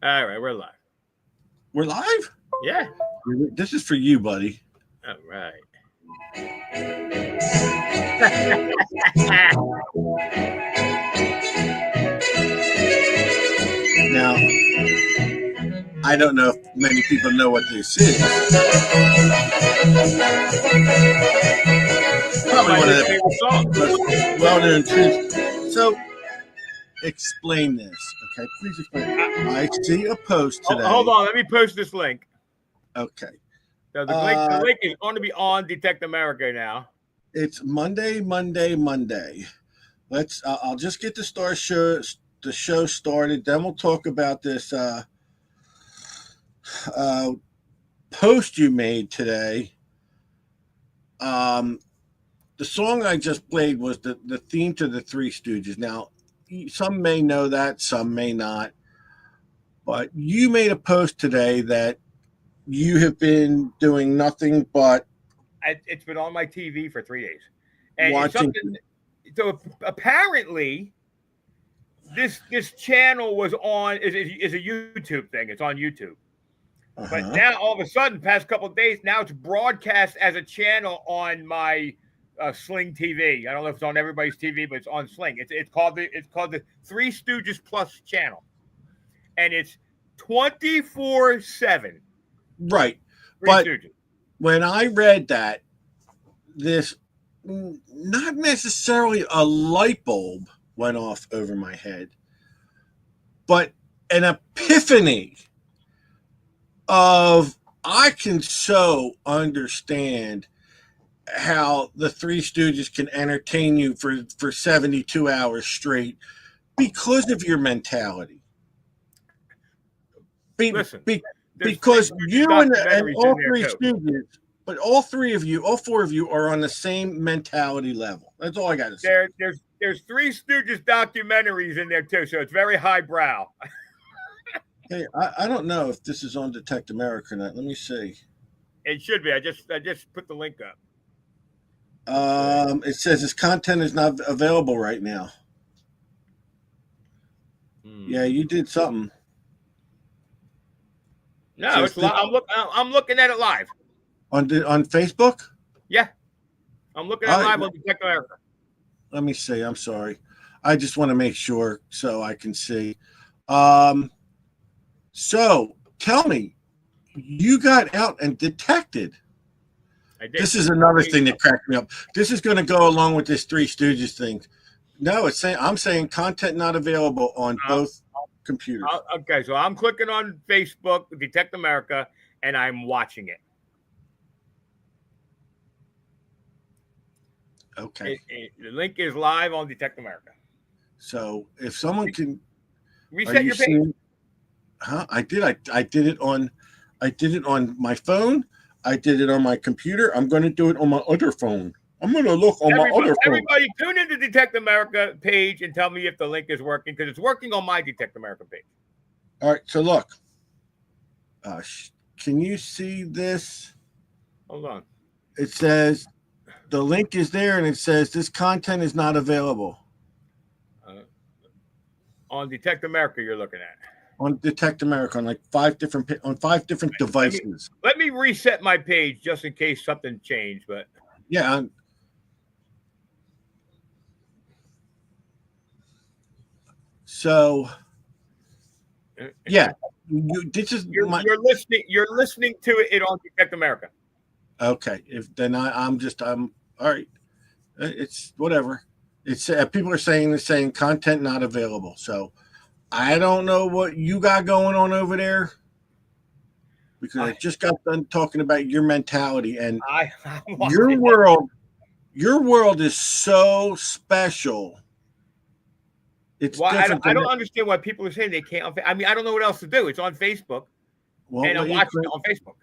All right, we're live. We're live? Yeah. This is for you, buddy. All right. Now, I don't know if many people know what this is. Probably one of the favorite songs. most well-known tunes. So, explain this, okay? Please explain. I see a post today. Hold on, let me post this link. Okay. So the link is going to be on Detect America now. It's Monday. I'll just get the show started. Then we'll talk about this post you made today. The song I just played was the theme to the Three Stooges. Now, some may know that, some may not. But you made a post today that you have been doing nothing but it's been on my TV for 3 days, and watching. So apparently, this channel was on is a YouTube thing. It's on YouTube. But now, all of a sudden, past couple of days, now it's broadcast as a channel on my Sling TV. I don't know if it's on everybody's TV, but it's on Sling. It's called the Three Stooges Plus channel, and it's 24/7. Right, but when I read that, this not necessarily a light bulb went off over my head, but an epiphany of I can so understand how the Three Stooges can entertain you for 72 hours straight because of your mentality. Listen, because you and all Three Stooges, but all four of you are on the same mentality level. That's all I got to say. There's Three Stooges documentaries in there too, so it's very highbrow. Hey, I don't know if this is on Detect America or not. Let me see. It should be. I just put the link up. It says this content is not available right now. Yeah, you did something. No, it's live. I'm looking at it live. On Facebook? Yeah. I'm looking at it live on Detect America. Let me see. I'm sorry. I just want to make sure so I can see. So tell me, you got out and detected. I did. This is another thing that cracked me up. This is going to go along with this Three Stooges thing. No, I'm saying content not available on both computers. Okay, so I'm clicking on Facebook, Detect America, and I'm watching it. Okay. The link is live on Detect America. So if someone can reset your page. I did. I did it on my phone. I did it on my computer. I'm going to do it on my other phone. I'm going to look on my other phone. Everybody tune into Detect America page and tell me if the link is working, because it's working on my Detect America page. All right. So look. Can you see this? Hold on. It says the link is there, and it says this content is not available. On Detect America, you're looking at. On Detect America, on five different devices. Let me reset my page just in case something changed. But yeah. So yeah, you're listening. You're listening to it on Detect America. Okay, I'm all right. It's whatever. It's people are saying content not available. So I don't know what you got going on over there, because I just got done talking about your mentality and your world. Your world is so special. It's different. I don't understand why people are saying they can't. I mean, I don't know what else to do. It's on Facebook, and I'm watching it on Facebook.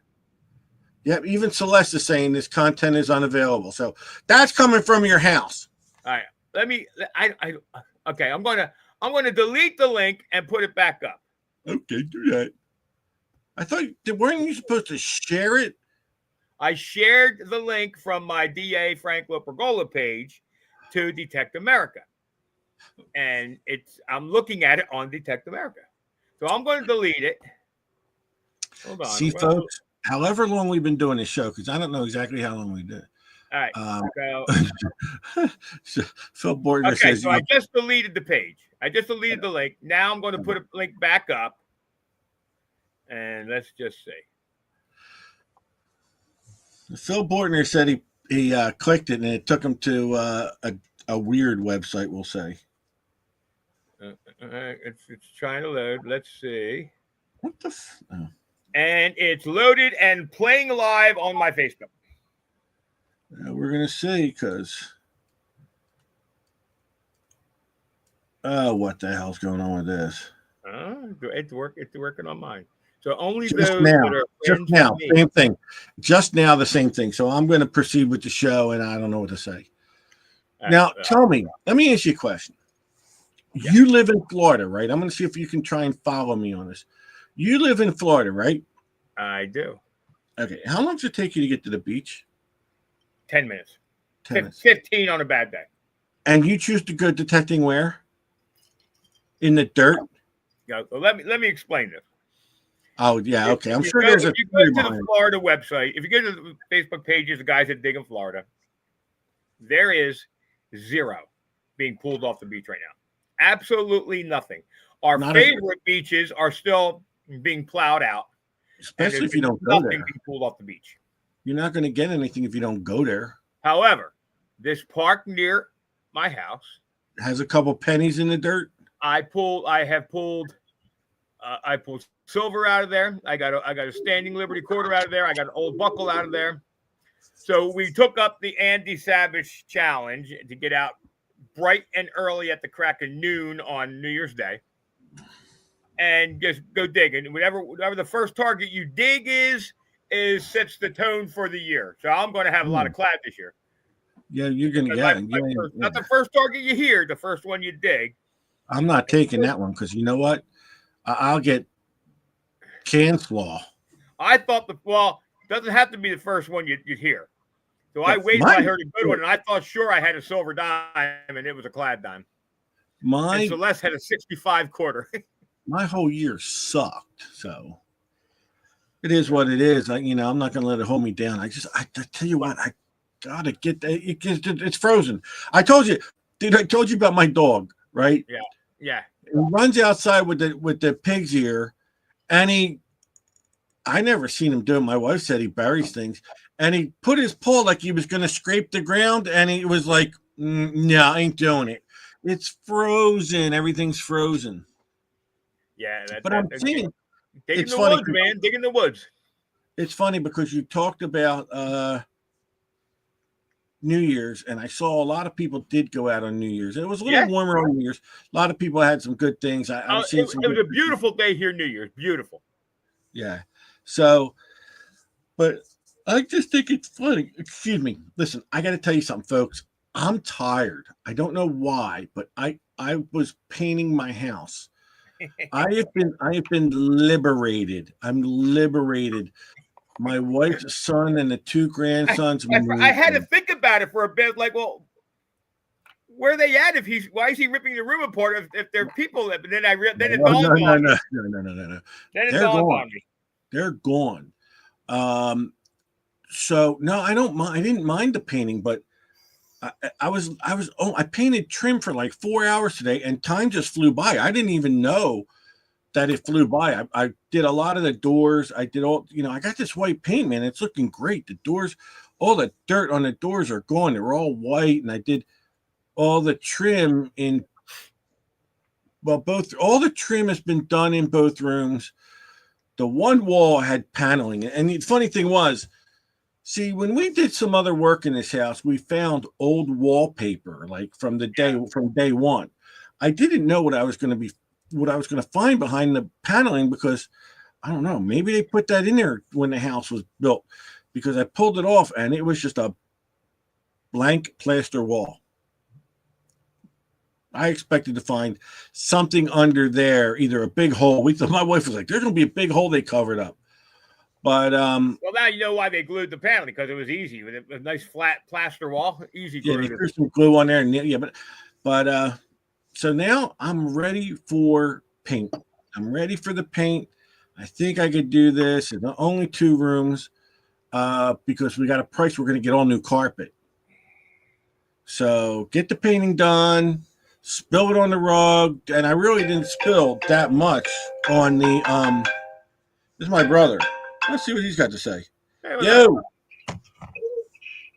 Yeah, even Celeste is saying this content is unavailable. So that's coming from your house. All right, okay. I'm gonna delete the link and put it back up. Okay, do that. I thought, weren't you supposed to share it? I shared the link from my DA Frank Lopergola page to Detect America, and I'm looking at it on Detect America. So I'm going to delete it. Hold on. See, folks, however long we've been doing this show, because I don't know exactly how long we did. All right. So Phil Bortner Okay, says, so I just deleted the page. I just deleted the link. Now I'm going to put a link back up. And let's just see. Phil Bortner said he clicked it and it took him to a weird website, we'll say. It's trying to load. Let's see. What the oh. And it's loaded and playing live on my Facebook. We're going to see because... Oh, what the hell's going on with this? It's working on mine. So only just those now, that are just now, same thing. Just now, the same thing. So I'm going to proceed with the show, and I don't know what to say. Now, tell me. Let me ask you a question. Yeah. You live in Florida, right? I'm going to see if you can try and follow me on this. You live in Florida, right? I do. Okay. How long does it take you to get to the beach? 10 minutes. 10 minutes. 15 on a bad day. And you choose to go detecting where? In the dirt? Yeah. So let me explain this. Oh, yeah. Okay. I'm sure there's a. If you go to the Florida website, if you go to the Facebook pages, the guys that dig in Florida, there is zero being pulled off the beach right now. Absolutely nothing. Our favorite beaches are still being plowed out. Especially if you don't go there. Being pulled off the beach. You're not going to get anything if you don't go there. However, this park near my house has a couple pennies in the dirt. I pulled silver out of there. I got a standing Liberty quarter out of there. I got an old buckle out of there. So we took up the Andy Savage challenge to get out bright and early at the crack of noon on New Year's Day and just go digging. Whatever the first target you dig is sets the tone for the year. So I'm going to have a lot of clad this year. Yeah, you're going to get it. Not the first target you hear, the first one you dig. I'm not taking that one because you know what? I'll get can slaw. I thought doesn't have to be the first one you'd hear. So I waited until I heard a good one, and I thought sure I had a silver dime, and it was a clad dime. And Celeste had a 65 quarter. My whole year sucked, so it is what it is. I'm not going to let it hold me down. I tell you what, I gotta get that. It's frozen. I told you about my dog, right? Yeah. He runs outside with the pig's ear, and I never seen him do it. My wife said he buries things, and he put his paw like he was going to scrape the ground, and he was like, "No, I ain't doing it. It's frozen. Everything's frozen." Yeah, I'm seeing. Dig in the woods, man. Dig in the woods. It's funny because you talked about New Year's, and I saw a lot of people did go out on New Year's. And it was a little warmer on New Year's. A lot of people had some good things. It was a beautiful day here, New Year's. Beautiful. Yeah. So, but I just think it's funny. Excuse me. Listen, I got to tell you something, folks. I'm tired. I don't know why, but I was painting my house. I have been liberated. I'm liberated. My wife's son and the two grandsons. I had to think about it for a bit. Like, well, where are they at? Why is he ripping the room apart? If they're people, then it dawned on me. No. Then it dawned on me. They're gone. So no, I don't mind. I didn't mind the painting, but I painted trim for like 4 hours today, and time just flew by. I didn't even know that it flew by. I did a lot of the doors. I did all, I got this white paint, man. It's looking great. The doors, all the dirt on the doors are gone. They're all white. And I did all the trim all the trim has been done in both rooms. The one wall had paneling. And the funny thing was, see, when we did some other work in this house, we found old wallpaper, like from day one. I didn't know what I was going to find behind the paneling because I don't know, maybe they put that in there when the house was built, because I pulled it off and it was just a blank plaster wall. I expected to find something under there, either a big hole. My wife was like, there's going to be a big hole they covered up. But well, now you know why they glued the paneling, because it was easy with a nice flat plaster wall, easy. Yeah, they threw some glue on there, but so now I'm ready for paint. I'm ready for the paint. I think I could do this. It's only 2 rooms because we got a price. We're going to get all new carpet. So get the painting done, spill it on the rug. And I really didn't spill that much on the, this is my brother. Let's see what he's got to say. Hey, Yo,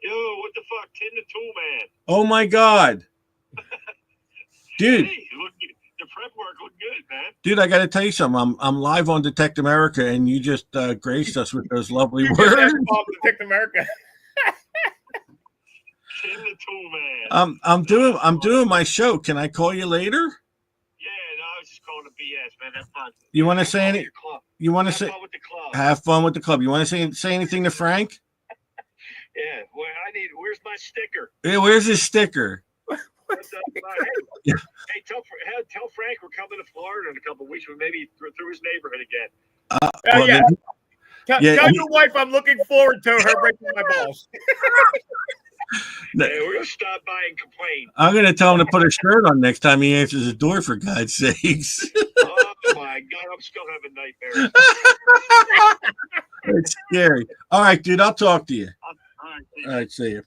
Yo, what the fuck? Tim the Tool Man. oh my God. Dude. Hey, look, the prep work looked good, man. Dude, I got to tell you something. I'm live on Detect America, and you just graced us with those lovely You just words. had to call Detect America. Tim the Tool Man. I'm doing my show. Can I call you later? Yeah, no, I was just calling the BS, man. Have fun. You want to say Have fun any? with your club. You want to Have say? fun with the club. Have fun with the club. You want to say anything to Frank? Yeah, well, where's my sticker? Yeah, where's his sticker? Hey, tell Frank we're coming to Florida in a couple of weeks. We're maybe through his neighborhood again. Well, yeah. Yeah, Tell he- your wife I'm looking forward to her breaking my balls. Yeah, we're gonna stop by and complain. I'm going to tell him to put a shirt on next time he answers the door, for God's sakes. Oh my God, I'm still having nightmares. It's scary. All right, dude, I'll talk to you. All right, see you.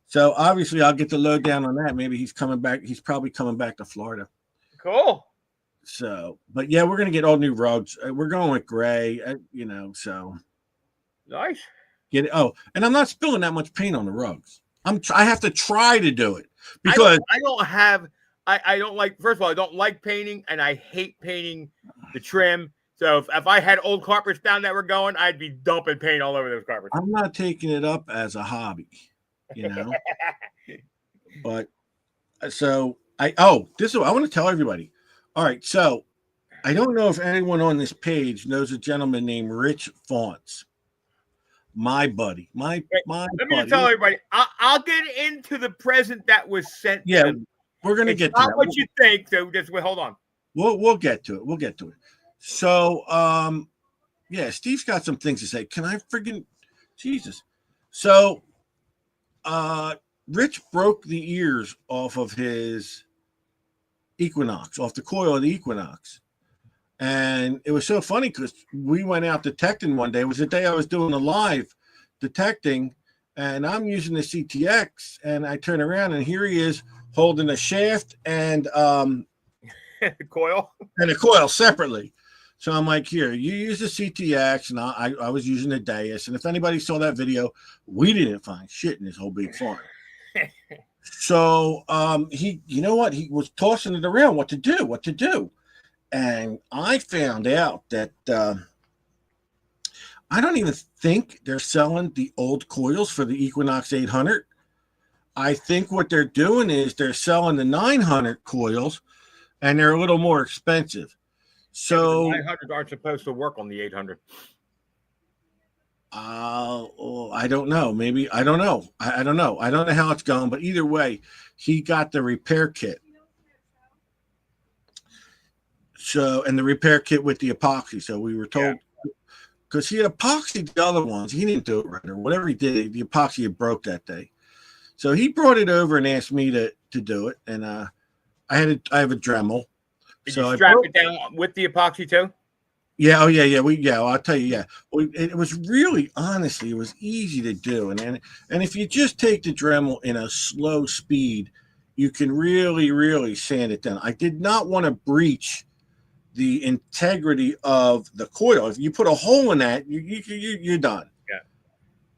So obviously I'll get the lowdown on that. Maybe he's coming back. He's probably coming back to Florida. Cool. So, but yeah, we're going to get all new rugs. We're going with gray, so Nice. get it. Oh, and I'm not spilling that much paint on the rugs. I have to try to do it because I don't like, first of all, I don't like painting, and I hate painting the trim. So if I had old carpets down that were going, I'd be dumping paint all over those carpets. I'm not taking it up as a hobby, But so I want to tell everybody. All right, so I don't know if anyone on this page knows a gentleman named Rich Fonts. My buddy, my Let me buddy. just tell everybody, I'll get into the present that was sent. Yeah, to me. we're gonna It's get to not that. what you think. So just wait, hold on. We'll get to it. We'll get to it. So yeah, Steve's got some things to say. Can I friggin' Jesus? So Rich broke the ears off of his Equinox, off the coil of the Equinox. And it was so funny because we went out detecting one day. It was the day I was doing a live detecting, and I'm using the CTX, and I turn around and here he is holding a shaft and Coil. and a coil separately. So I'm like, here, you use the CTX, and I was using the Deus. And if anybody saw that video, we didn't find shit in this whole big farm. So he, you know what? He was tossing it around what to do. And I found out that I don't even think they're selling the old coils for the Equinox 800. I think what they're doing is they're selling the 900 coils, and they're a little more expensive. So the 900 aren't supposed to work on the 800. I don't know. Maybe I don't know. I don't know. I don't know how it's going, but either way, he got the repair kit. So, and the repair kit with the epoxy. So we were told, because he had epoxied the other ones. He didn't do it right, or whatever he did. The epoxy had broke that day. So he brought it over and asked me to do it. And I have a Dremel. Did you strap it down with the epoxy too? Yeah. Oh, yeah. I'll tell you. Yeah. It was really, honestly, it was easy to do. And if you just take the Dremel in a slow speed, you can really, really sand it down. I did not want to breach the integrity of the coil. If you put a hole in that, you're done. Yeah.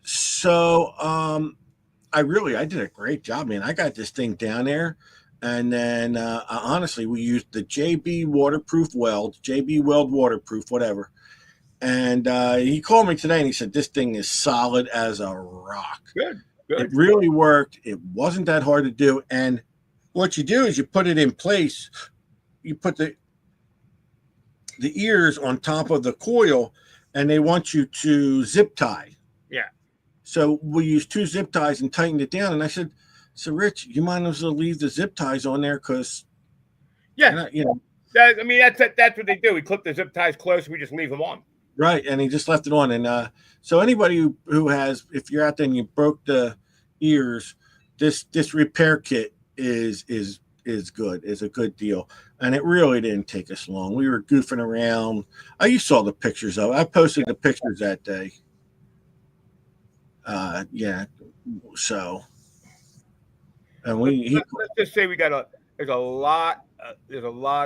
So I did a great job, man. I got this thing down there. And then honestly, we used the JB waterproof weld, JB weld waterproof, whatever. And he called me today and he said, this thing is solid as a rock. Good. It really worked. It wasn't that hard to do. And what you do is you put it in place. You put the ears on top of the coil, and they want you to zip tie. Yeah. So we used 2 zip ties and tightened it down. And I said, so Rich, you might as well leave the zip ties on there because, that's what they do. We clip the zip ties close. We just leave them on. Right. And he just left it on. And so anybody who has, if you're out there and you broke the ears, this repair kit is is good. Is a good deal, and it really didn't take us long. We were goofing around. You saw the pictures of it. I posted the pictures that day. Yeah. So, and let's just say there's a lot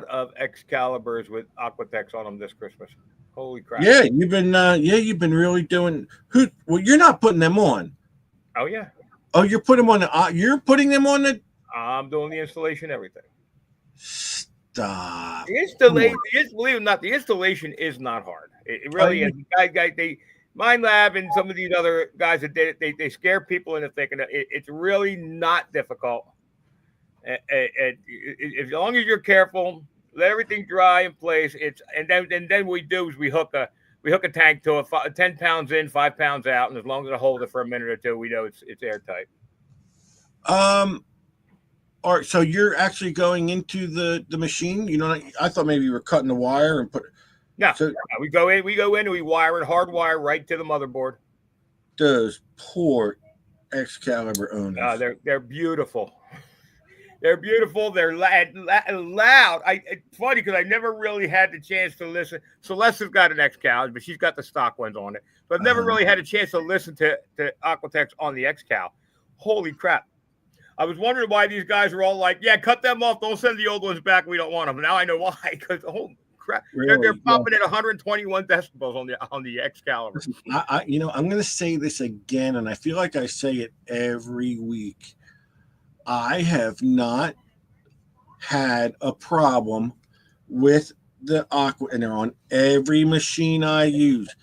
of Excaliburs with Aquatex on them this Christmas. Holy crap! Yeah, you've been really doing. Well, you're not putting them on. Oh yeah. Oh, you're putting them on you're putting them on the. I'm doing the installation, everything. Stop. Believe it or not, the installation is not hard. It really is. Mind Lab and some of these other guys that did it, they scare people into thinking that it's really not difficult. As long as you're careful, let everything dry in place. And then we do is we hook a tank to 10 pounds in, 5 pounds out, and as long as I hold it for a minute or two, we know it's airtight. All right, so you're actually going into the machine. I thought maybe you were cutting the wire and put. No, we go in and we wire it, hardwire right to the motherboard. Those poor Excalibur owners. They're beautiful. They're beautiful. They're loud. It's funny because I never really had the chance to listen. Celeste's got an Excalibur, but she's got the stock ones on it. So I've never really had a chance to listen to Aquatex on the Excal. Holy crap. I was wondering why these guys are all like, yeah, cut them off. Don't send the old ones back. We don't want them. Now I know why. Because crap, really? They're popping at 121 decibels on the Excalibur. Listen, I'm going to say this again, and I feel like I say it every week. I have not had a problem with the Aqua, and they're on every machine I use.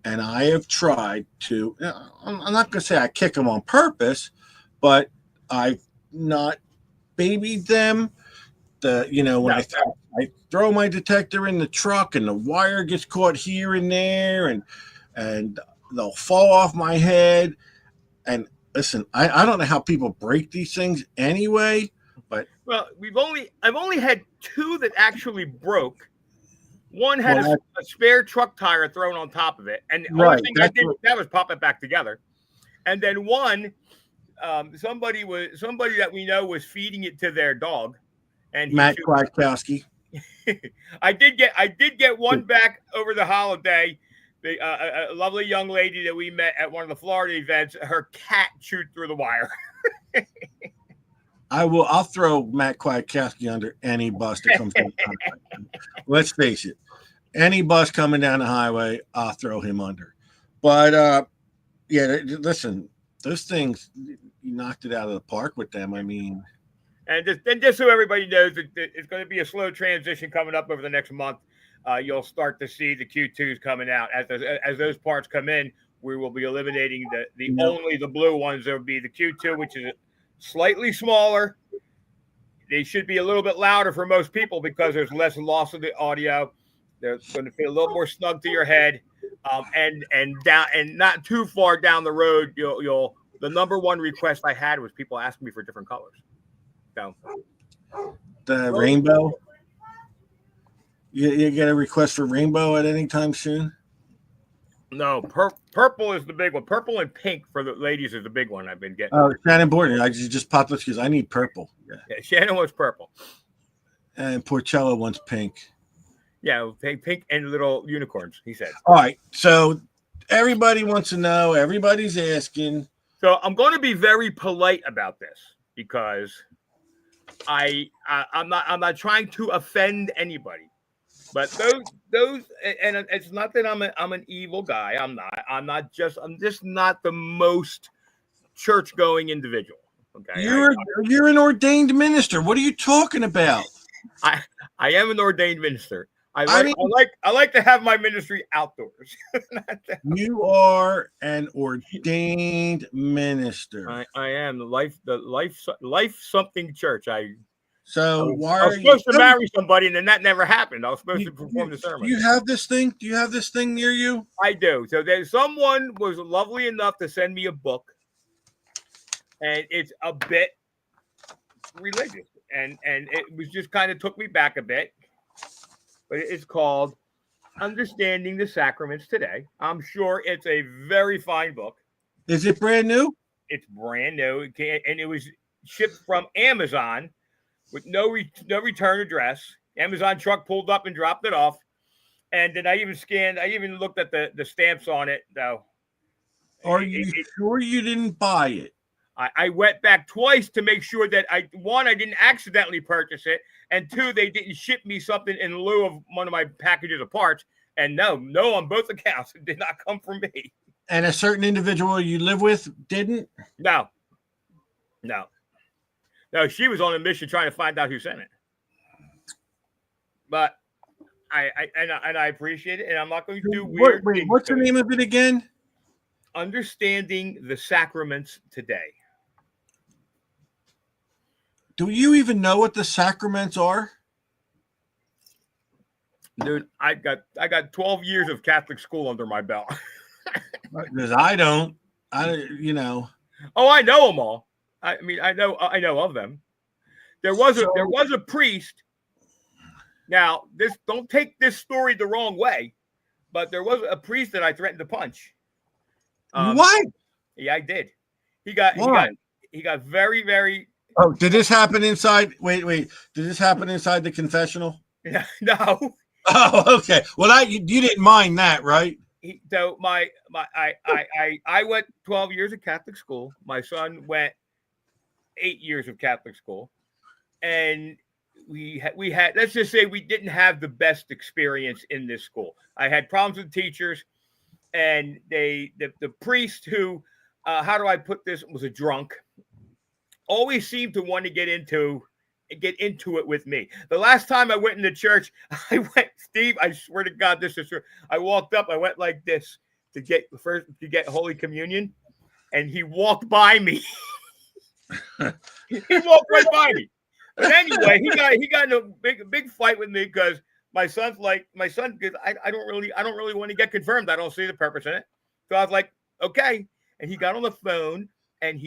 And I have tried to. I'm not going to say I kick them on purpose, but I've not babied them. When I throw my detector in the truck and the wire gets caught here and there, and they'll fall off my head. And listen, I don't know how people break these things anyway, but I've only had 2 that actually broke. One had a spare truck tire thrown on top of it, and the only thing I did that was pop it back together. And then one, somebody that we know was feeding it to their dog, and Matt Kwiatkowski. I did get one back over the holiday. A lovely young lady that we met at one of the Florida events. Her cat chewed through the wire. I'll throw Matt Kwiatkowski under any bus that comes down the highway. Let's face it, any bus coming down the highway, I'll throw him under. But listen, those things, you knocked it out of the park with them. I mean. And just so everybody knows, it's going to be a slow transition coming up over the next month. You'll start to see the Q2s coming out. As those parts come in, we will be eliminating only the blue ones. There will be the Q2, which is slightly smaller. They should be a little bit louder for most people because there's less loss of the audio. They're going to feel a little more snug to your head, and not too far down the road. The number one request I had was people asking me for different colors. So the rainbow. You get a request for rainbow at any time soon? No, purple is the big one. Purple and pink for the ladies is the big one I've been getting. Oh, Shannon Borden. I just popped up because I need purple. Yeah, Shannon wants purple. And Porcello wants pink. Yeah, pink and little unicorns, he said. All right. So everybody wants to know. Everybody's asking. So I'm going to be very polite about this because I'm not trying to offend anybody. But those, and it's not that I'm an evil guy. I'm just not the most church going individual. Okay, you're an ordained minister. What are you talking about? I am an ordained minister. I like to have my ministry outdoors. You are an ordained minister. I am the life something church. So why I was supposed to marry somebody, and then that never happened. I was supposed to perform the sermon. Do you have this thing? Do you have this thing near you? I do. So someone was lovely enough to send me a book, and it's a bit religious, and it was just kind of took me back a bit. But it's called Understanding the Sacraments Today. I'm sure it's a very fine book. Is it brand new? It's brand new, and it was shipped from Amazon. with no return address. Amazon truck pulled up and dropped it off. And then I even looked at the stamps on it. Though. Are you sure you didn't buy it? I went back twice to make sure that I didn't accidentally purchase it, and two, they didn't ship me something in lieu of one of my packages of parts. And no, on both accounts, it did not come from me. And a certain individual you live with didn't? No, she was on a mission trying to find out who sent it. But I appreciate it, and I'm not going to do weird things. What's the name of it again? Understanding the Sacraments Today. Do you even know what the sacraments are? Dude, I got 12 years of Catholic school under my belt. Because I don't. Oh, I know them all. I mean, I know of them. There was a priest. Now, don't take this story the wrong way, but there was a priest that I threatened to punch. What? Yeah, I did. He got very, very. Oh, did this happen inside? Wait. Did this happen inside the confessional? No. Oh, okay. Well, you didn't mind that, right? So I went 12 years of Catholic school. My son went 8 years of Catholic school, and we had let's just say we didn't have the best experience in this school. I had problems with teachers, and the priest who, how do I put this, was a drunk, always seemed to want to get into it with me. The last time I went into church, Steve, I swear to God, this is true. I walked up, I went like this to get Holy Communion, and he walked by me. He walked right by me. But anyway, he got in a big fight with me because my son, because I don't really want to get confirmed. I don't see the purpose in it. So I was like, okay. And he got on the phone and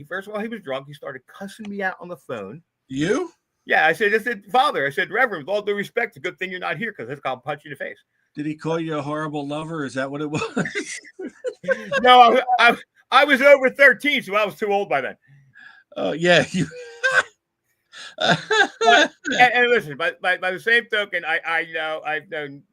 first of all, he was drunk. He started cussing me out on the phone. You? Yeah, I said, Father, I said, Reverend, with all due respect, it's a good thing you're not here because I'll punch you in the face. Did he call you a horrible lover? Is that what it was? No, I was over 13, so I was too old by then. Oh, yeah. And listen, by the same token, I've known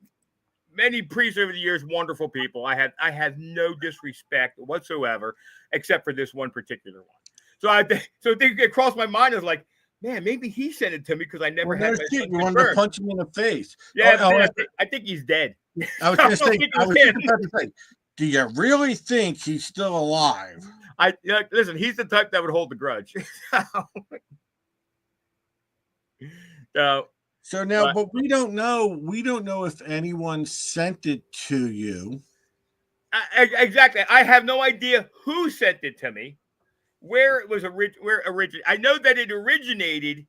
many priests over the years, wonderful people. I had no disrespect whatsoever, except for this one particular one. So it crossed my mind. I was like, man, maybe he sent it to me because I never had my son you wanted to punch him in the face. Yeah, I think he's dead. I was going to say, do you really think he's still alive? Listen, he's the type that would hold the grudge. So now, but we don't know if anyone sent it to you. Exactly. I have no idea who sent it to me, where it was originated. I know that it originated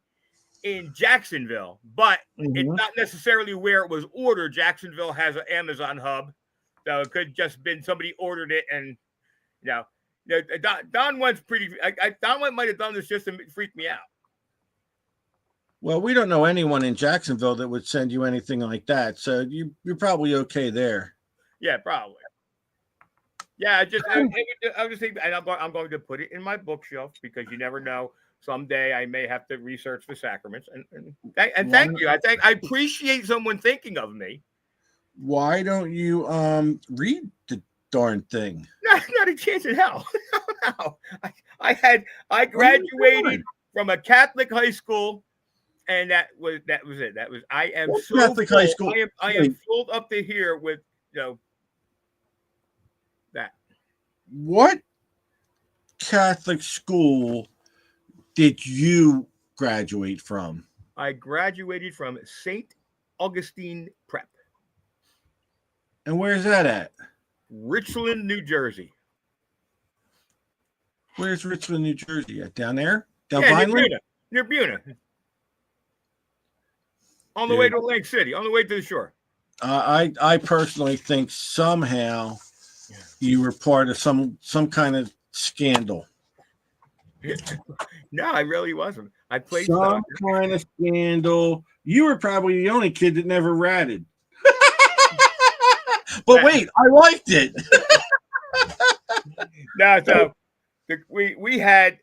in Jacksonville, but it's not necessarily where it was ordered. Jacksonville has an Amazon hub, so it could just been somebody ordered it, and Don went's pretty. Don Went might have done this just to freak me out. Well, we don't know anyone in Jacksonville that would send you anything like that, so you're probably okay there. Yeah, probably. Yeah, I was just thinking, and I'm going to put it in my bookshelf because you never know. Someday I may have to research the sacraments, and thank you. I appreciate someone thinking of me. Why don't you read the darn thing? Not a chance in hell. No. I graduated from a Catholic high school. And that was it. I am so Catholic high school. I am filled up to here with that. What Catholic school did you graduate from? I graduated from St. Augustine Prep. And where's that at? Richland, New Jersey. Where's Richland, New Jersey? Down there? Down Vineland? Near Buna. On the way to Atlantic City, on the way to the shore. I personally think somehow you were part of some kind of scandal. No, I really wasn't. I played some kind of scandal. You were probably the only kid that never ratted. But wait, I liked it. No, so we had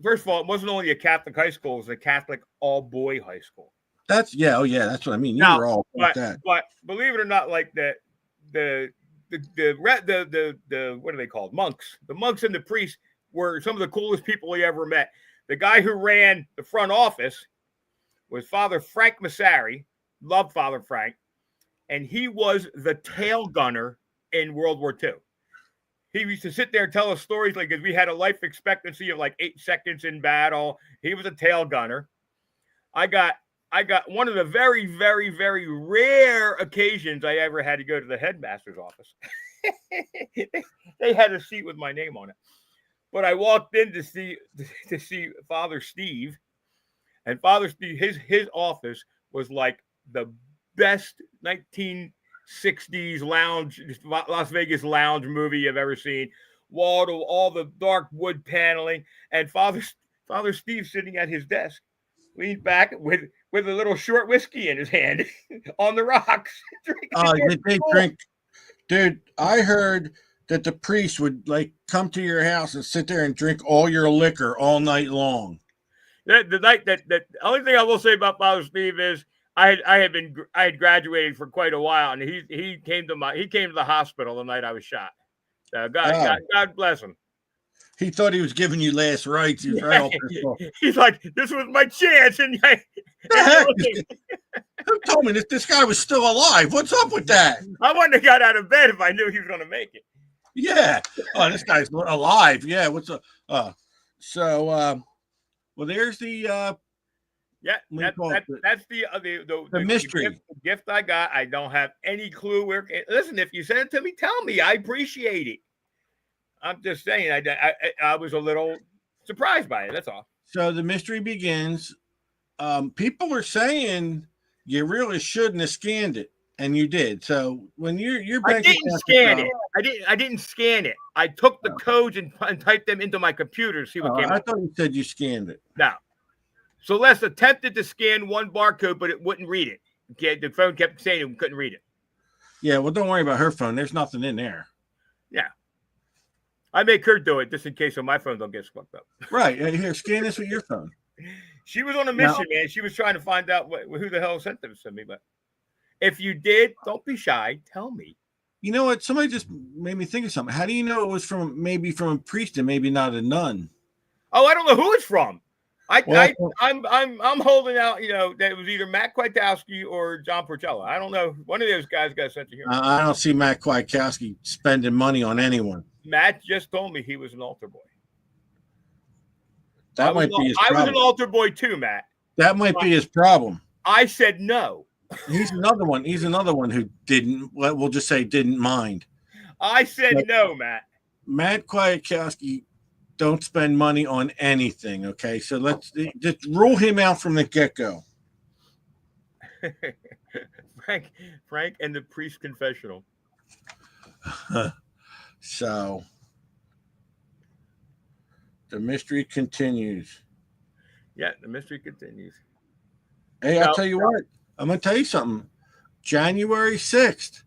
first of all, it wasn't only a Catholic high school; it was a Catholic all-boy high school. That's oh yeah, that's what I mean. You Now, were all like that. but believe it or not, like the what are they called? Monks. The monks and the priests were some of the coolest people I ever met. The guy who ran the front office was Father Frank Massari. Loved Father Frank, and he was the tail gunner in World War II. He used to sit there and tell us stories like, because we had a life expectancy of like 8 seconds in battle. He was a tail gunner. I got one of the very, very, very rare occasions I ever had to go to the headmaster's office. They had a seat with my name on it. But I walked in to see Father Steve, and Father Steve, his office was like the best 1960s lounge, Las Vegas lounge movie you've ever seen. Wall to all the dark wood paneling, and Father Steve sitting at his desk, leaned back with a little short whiskey in his hand on the rocks. Did they drink? Dude, I heard that the priest would like come to your house and sit there and drink all your liquor all night long. The night that the only thing I will say about Father Steve is I had graduated for quite a while, and he came to the hospital the night I was shot. God bless him. He thought he was giving you last rites. He was right off his fault. He's like, this was my chance, and who told me this guy was still alive? What's up with that? I wouldn't have got out of bed if I knew he was going to make it. Yeah. Oh, this guy's alive. Yeah. What's up? Well, there's the that's the mystery gift I got. I don't have any clue where. Listen, if you send it to me, tell me. I appreciate it. I'm just saying, I was a little surprised by it. That's all. So the mystery begins. People are saying you really shouldn't have scanned it, and you did. So when you're I didn't scan it. I didn't scan it. I took the codes and typed them into my computer to see what came up. I thought you said you scanned it. No. So Les attempted to scan one barcode, but it wouldn't read it. Okay, the phone kept saying it couldn't read it. Yeah, well, don't worry about her phone. There's nothing in there. Yeah. I make her do it just in case my phone don't get fucked up. Right. Here, scan this with your phone. She was on a mission, man. She was trying to find out who the hell sent this to me. But if you did, don't be shy. Tell me. You know what? Somebody just made me think of something. How do you know it was from a priest and maybe not a nun? Oh, I don't know who it's from. I'm holding out, that it was either Matt Kwiatkowski or John Porcello. I don't know. One of those guys got sent to here. I don't see Matt Kwiatkowski spending money on anyone. Matt just told me he was an altar boy. That might be his problem. I was an altar boy too, Matt. That might be his problem. I said no. He's another one. He's another one who didn't. We'll just say didn't mind. I said no, Matt. Matt Kwiatkowski don't spend money on anything. Okay, so let's just rule him out from the get-go. Frank and the priest confessional. So the mystery continues. Yeah, the mystery continues. Hey, I'll tell you what. I'm going to tell you something. January 6th.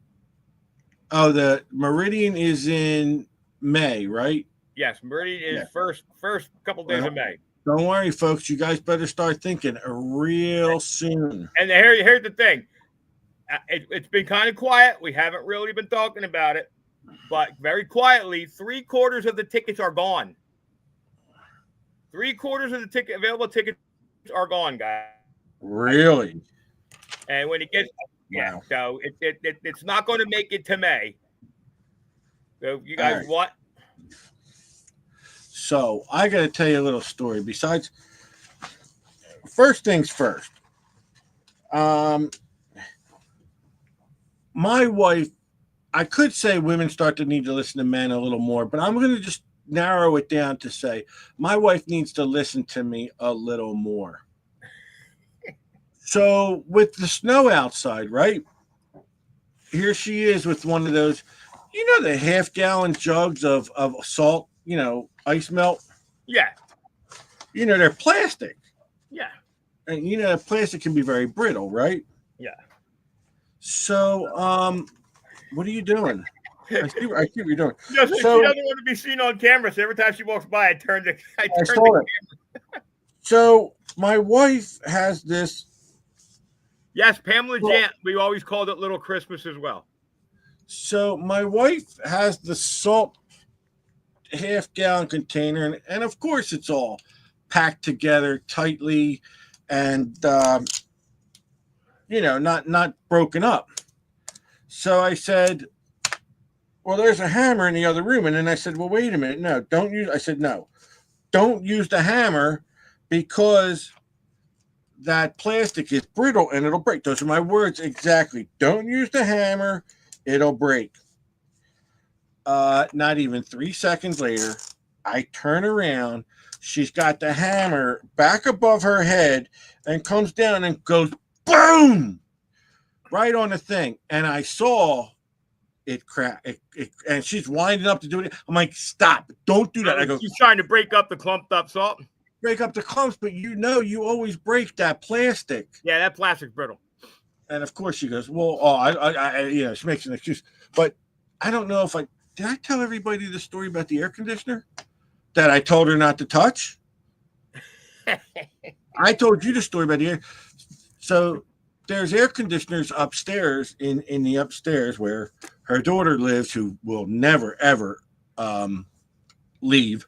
Oh, the Meridian is in May, right? Yes, Meridian is first couple days of May. Don't worry, folks. You guys better start thinking real soon. And here's the thing. It's been kind of quiet. We haven't really been talking about it. But very quietly, 3/4 of the tickets are gone. 3/4 of the available tickets are gone, guys. Really? And when it gets, wow. So it's not going to make it to May. So you guys what? So I got to tell you a little story. Besides, first things first. My wife, I could say women start to need to listen to men a little more, but I'm going to just narrow it down to say my wife needs to listen to me a little more. So with the snow outside, right? Here she is with one of those, the half-gallon jugs of salt, ice melt. Yeah. They're plastic. Yeah. And plastic can be very brittle, right? Yeah. So, what are you doing? I see what you're doing. She doesn't So want to be seen on camera. So every time she walks by, I turn the saw camera. So my wife has this. Yes, Pamela Jant. We always called it Little Christmas as well. So my wife has the salt half-gallon container, and of course it's all packed together tightly, and not broken up. So I said, well, there's a hammer in the other room. And then I said, well, wait a minute. No, don't use. I said, no, don't use the hammer because that plastic is brittle and it'll break. Those are my words exactly. Don't use the hammer. It'll break. Not even 3 seconds later, I turn around. She's got the hammer back above her head and comes down and goes boom right on the thing. And I saw it crack. And she's winding up to do it. I'm like, stop! Don't do that. I go. She's trying to break up the clumped up salt. Break up the clumps, but you always break that plastic. Yeah, that plastic's brittle. And of course she goes, well, she makes an excuse. But I don't know if did I tell everybody the story about the air conditioner that I told her not to touch? I told you the story about the air. So there's air conditioners upstairs in the upstairs where her daughter lives, who will never, ever leave.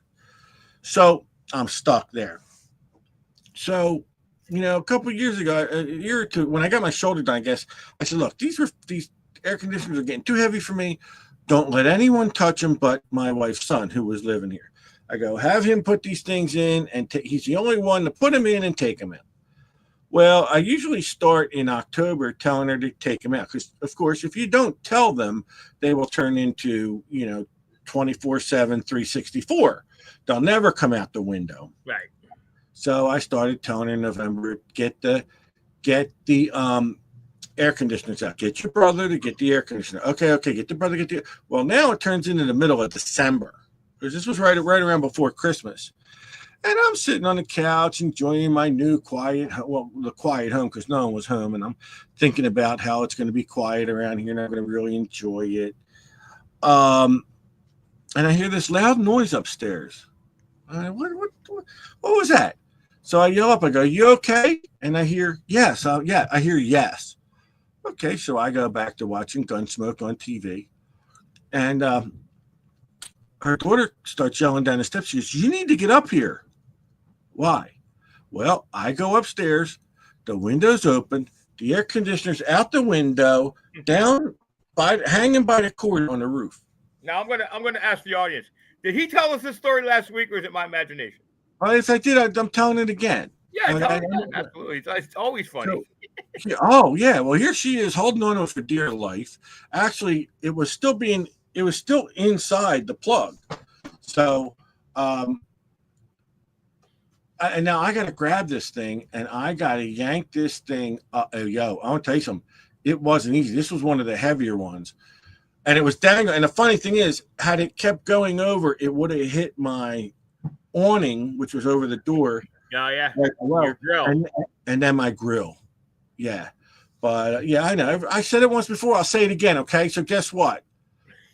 So I'm stuck there. So, a couple of years ago, a year or two, when I got my shoulder done, I guess, I said, look, these air conditioners are getting too heavy for me. Don't let anyone touch them but my wife's son, who was living here. I go, have him put these things in, and he's the only one to put them in and take them out. Well, I usually start in October telling her to take them out because, of course, if you don't tell them, they will turn into, 24/7, 364. They'll never come out the window. Right. So I started telling her in November, get the air conditioners out. Get your brother to get the air conditioner. Okay, get the brother, well, now it turns into the middle of December because this was right around before Christmas. And I'm sitting on the couch enjoying my new quiet home because no one was home. And I'm thinking about how it's going to be quiet around here and I'm going to really enjoy it. And I hear this loud noise upstairs. What was that? So I yell up. I go, you okay? And I hear, yes. I hear yes. Okay, so I go back to watching Gunsmoke on TV. And her daughter starts yelling down the steps. She goes, you need to get up here. Why? Well, I go upstairs. The window's open. The air conditioner's out the window, hanging by the cord on the roof. Now I'm gonna ask the audience. Did he tell us this story last week, or is it my imagination? Well, if I did, I'm telling it again. Yeah, absolutely. It's always funny. Oh yeah. Well, here she is holding on to it for dear life. Actually, it was still inside the plug. So, and now I got to grab this thing and I got to yank this thing. I want to tell you something. It wasn't easy. This was one of the heavier ones. And it was dangling. And the funny thing is, had it kept going over, it would have hit my awning, which was over the door. Oh, yeah. Your grill. And then my grill. Yeah. But, I know. I said it once before. I'll say it again, okay? So guess what?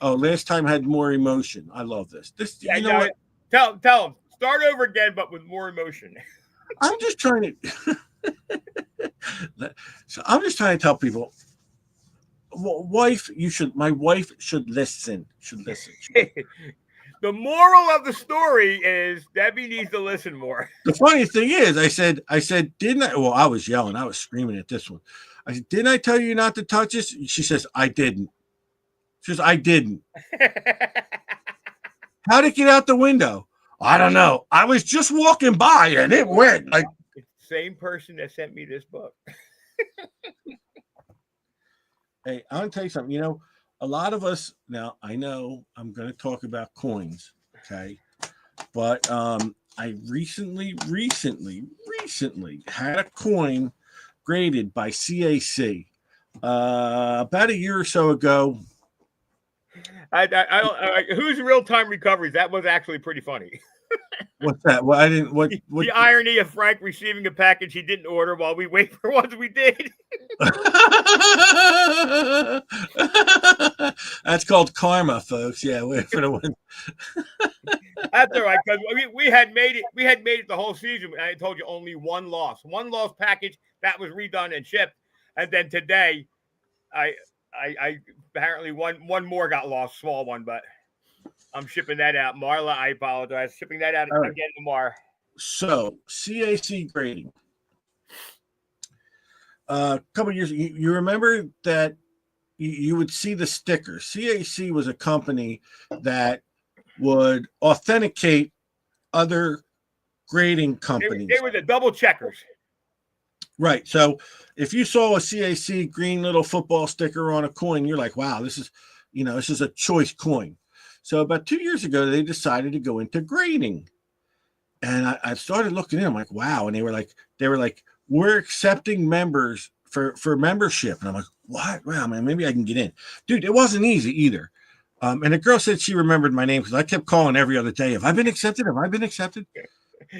Oh, last time had more emotion. I love this. You know what? Tell them. Start over again, but with more emotion. I'm just trying to. So I'm just trying to tell people, my wife should listen. The moral of the story is Debbie needs to listen more. The funny thing is, I said, didn't I? Well, I was yelling. I was screaming at this one. I said, didn't I tell you not to touch this? She says, I didn't. She says, I didn't. How'd it get out the window? I don't know. I was just walking by and it went like. Same person that sent me this book. Hey, I'm going to tell you something. A lot of us, now I know I'm going to talk about coins, okay? But I recently had a coin graded by CAC about a year or so ago. I don't. Who's Real Time Recoveries? That was actually pretty funny. What's that? Well, I didn't. What the irony of Frank receiving a package he didn't order while we wait for ones we did. That's called karma, folks. Yeah, wait for the one. That's all right, because we had made it. We had made it the whole season. I told you only one loss package that was redone and shipped. And then today, I apparently one more got lost, small one, but I'm shipping that out. Marla, I apologize. Shipping that out Right. again tomorrow. So CAC grading. A couple of years, you remember that you would see the sticker. CAC was a company that would authenticate other grading companies. They were the double checkers. Right. So if you saw a CAC green little football sticker on a coin, you're like, wow, this is a choice coin. So about 2 years ago, they decided to go into grading. And I started looking in. I'm like, wow. And they were like, we're accepting members for membership. And I'm like, what? Wow, man, maybe I can get in. Dude, it wasn't easy either. And the girl said she remembered my name because I kept calling every other day. Have I been accepted? Have I been accepted?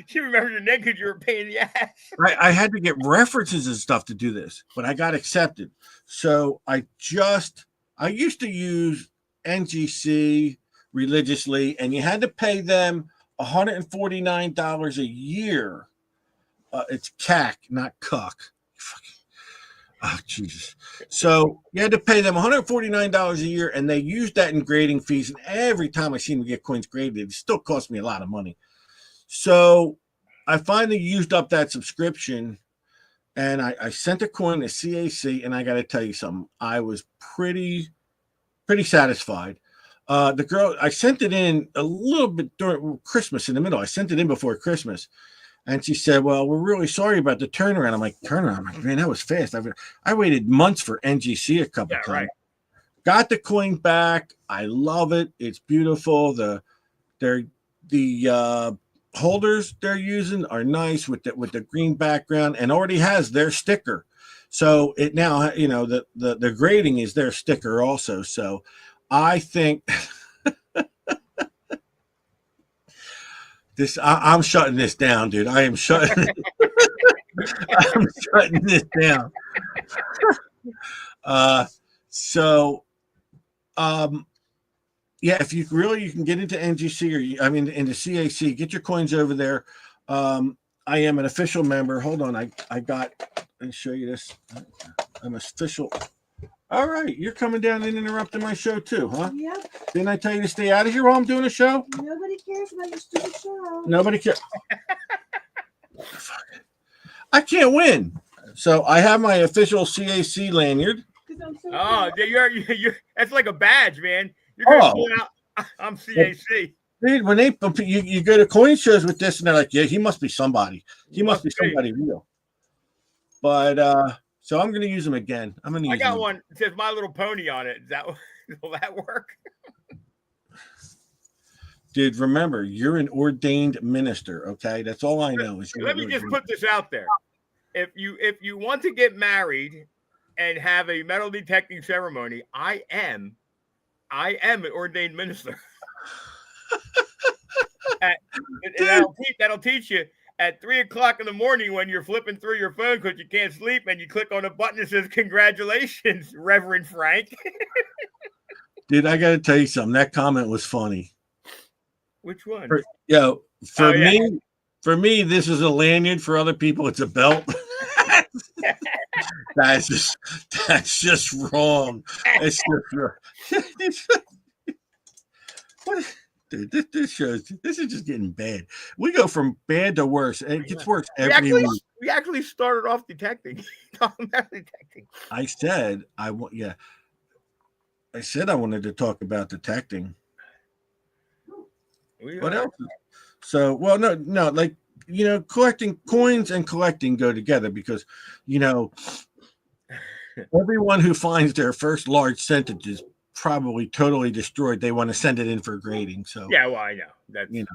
She remembered your name because you were a pain in the ass. I had to get references and stuff to do this, but I got accepted. So I used to use NGC religiously, and you had to pay them $149 a year. It's CAC, not CUC. Oh, Jesus. So you had to pay them $149 a year, and they used that in grading fees. And every time I see them get coins graded, it still cost me a lot of money. So I finally used up that subscription, and I sent a coin to CAC, and I got to tell you something. I was pretty satisfied. The girl, I sent it in a little bit during Christmas in the middle. I sent it in before Christmas. And she said, well, we're really sorry about the turnaround. I'm like, turnaround? I'm like, man, that was fast. I waited months for NGC a couple times. Right. Got the coin back. I love it. It's beautiful. The holders they're using are nice with the green background and already has their sticker. So it now, the grading is their sticker also. So I think I'm shutting this down, dude. I'm shutting this down. Yeah, if you can get into NGC into CAC, get your coins over there. I am an official member. Hold on, let me show you this. I'm official. All right, you're coming down and interrupting my show too, huh? Yep. Didn't I tell you to stay out of here while I'm doing a show? Nobody cares about your stupid show. Nobody cares. I can't win. So I have my official CAC lanyard. Oh, you're that's like a badge, man. You're gonna pull out. I'm CAC. Dude, when you go to coin shows with this, and they're like, yeah, he must be somebody. He must be somebody real. But so I'm going to use them again. I got one. It says My Little Pony on it. Will that work? Dude, remember, you're an ordained minister, okay? That's all I know. Let me just put this out there. If you want to get married and have a metal detecting ceremony, I am an ordained minister. That'll teach you. At 3:00 in the morning when you're flipping through your phone because you can't sleep and you click on a button that says, congratulations, Reverend Frank. Dude, I got to tell you something. That comment was funny. Which one? For me, this is a lanyard. For other people, it's a belt. That's just wrong. It's just wrong. What? Dude, this is just getting bad. We go from bad to worse, and it gets worse every week. We actually started off detecting. I said I wanted to talk about detecting. What else? So, well, no, like collecting coins and collecting go together because everyone who finds their first large cent is probably totally destroyed. They want to send it in for grading. So yeah, well, I know that we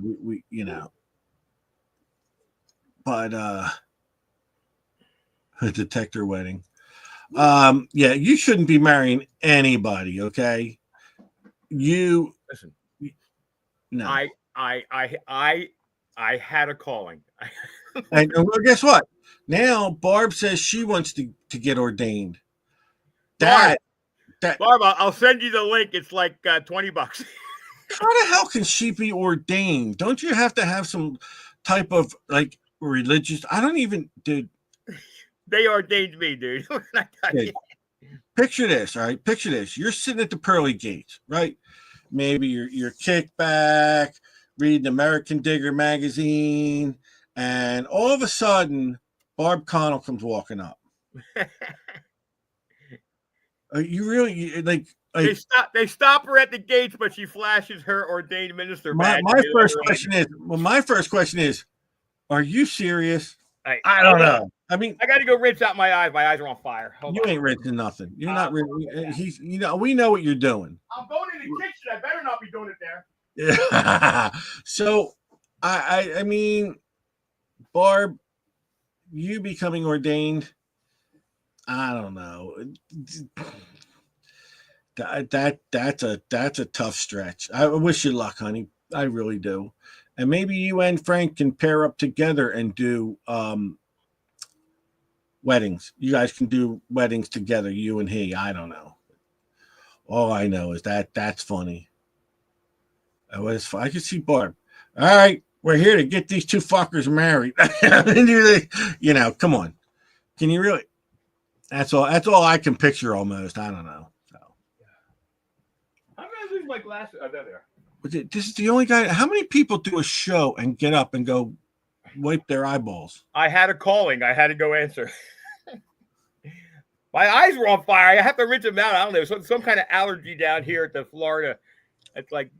but a detector wedding. Yeah, you shouldn't be marrying anybody. Okay, listen. No, I had a calling. And well, guess what? Now Barb says she wants to get ordained. Barb, I'll send you the link. It's like $20. How the hell can she be ordained? Don't you have to have some type of like religious? I don't even, dude. They ordained me, dude. Dude, picture this, all right? Picture this. You're sitting at the pearly gates, right? Maybe you're kickback, reading American Digger magazine, and all of a sudden, Barb Connell comes walking up. You really like they stop her at the gates, but she flashes her ordained minister badge. My first question is, are you serious? I don't know. I mean, I got to go rinse out my eyes. My eyes are on fire. You ain't rinsing nothing. You're not rinsing. He's, we know what you're doing. I'm going in the kitchen. I better not be doing it there. Yeah. So, I mean, Barb, you becoming ordained, I don't know. That's a tough stretch. I wish you luck, honey. I really do. And maybe you and Frank can pair up together and do weddings. You guys can do weddings together, you and he. I don't know. All I know is that's funny. I can see Barb. All right, we're here to get these two fuckers married. Come on. Can you really? That's all I can picture almost. I don't know. So. I'm gonna lose my glasses. Oh, there they are. This is the only guy. How many people do a show and get up and go wipe their eyeballs? I had a calling. I had to go answer. My eyes were on fire. I have to rinse them out. I don't know. Some kind of allergy down here at the Florida. It's like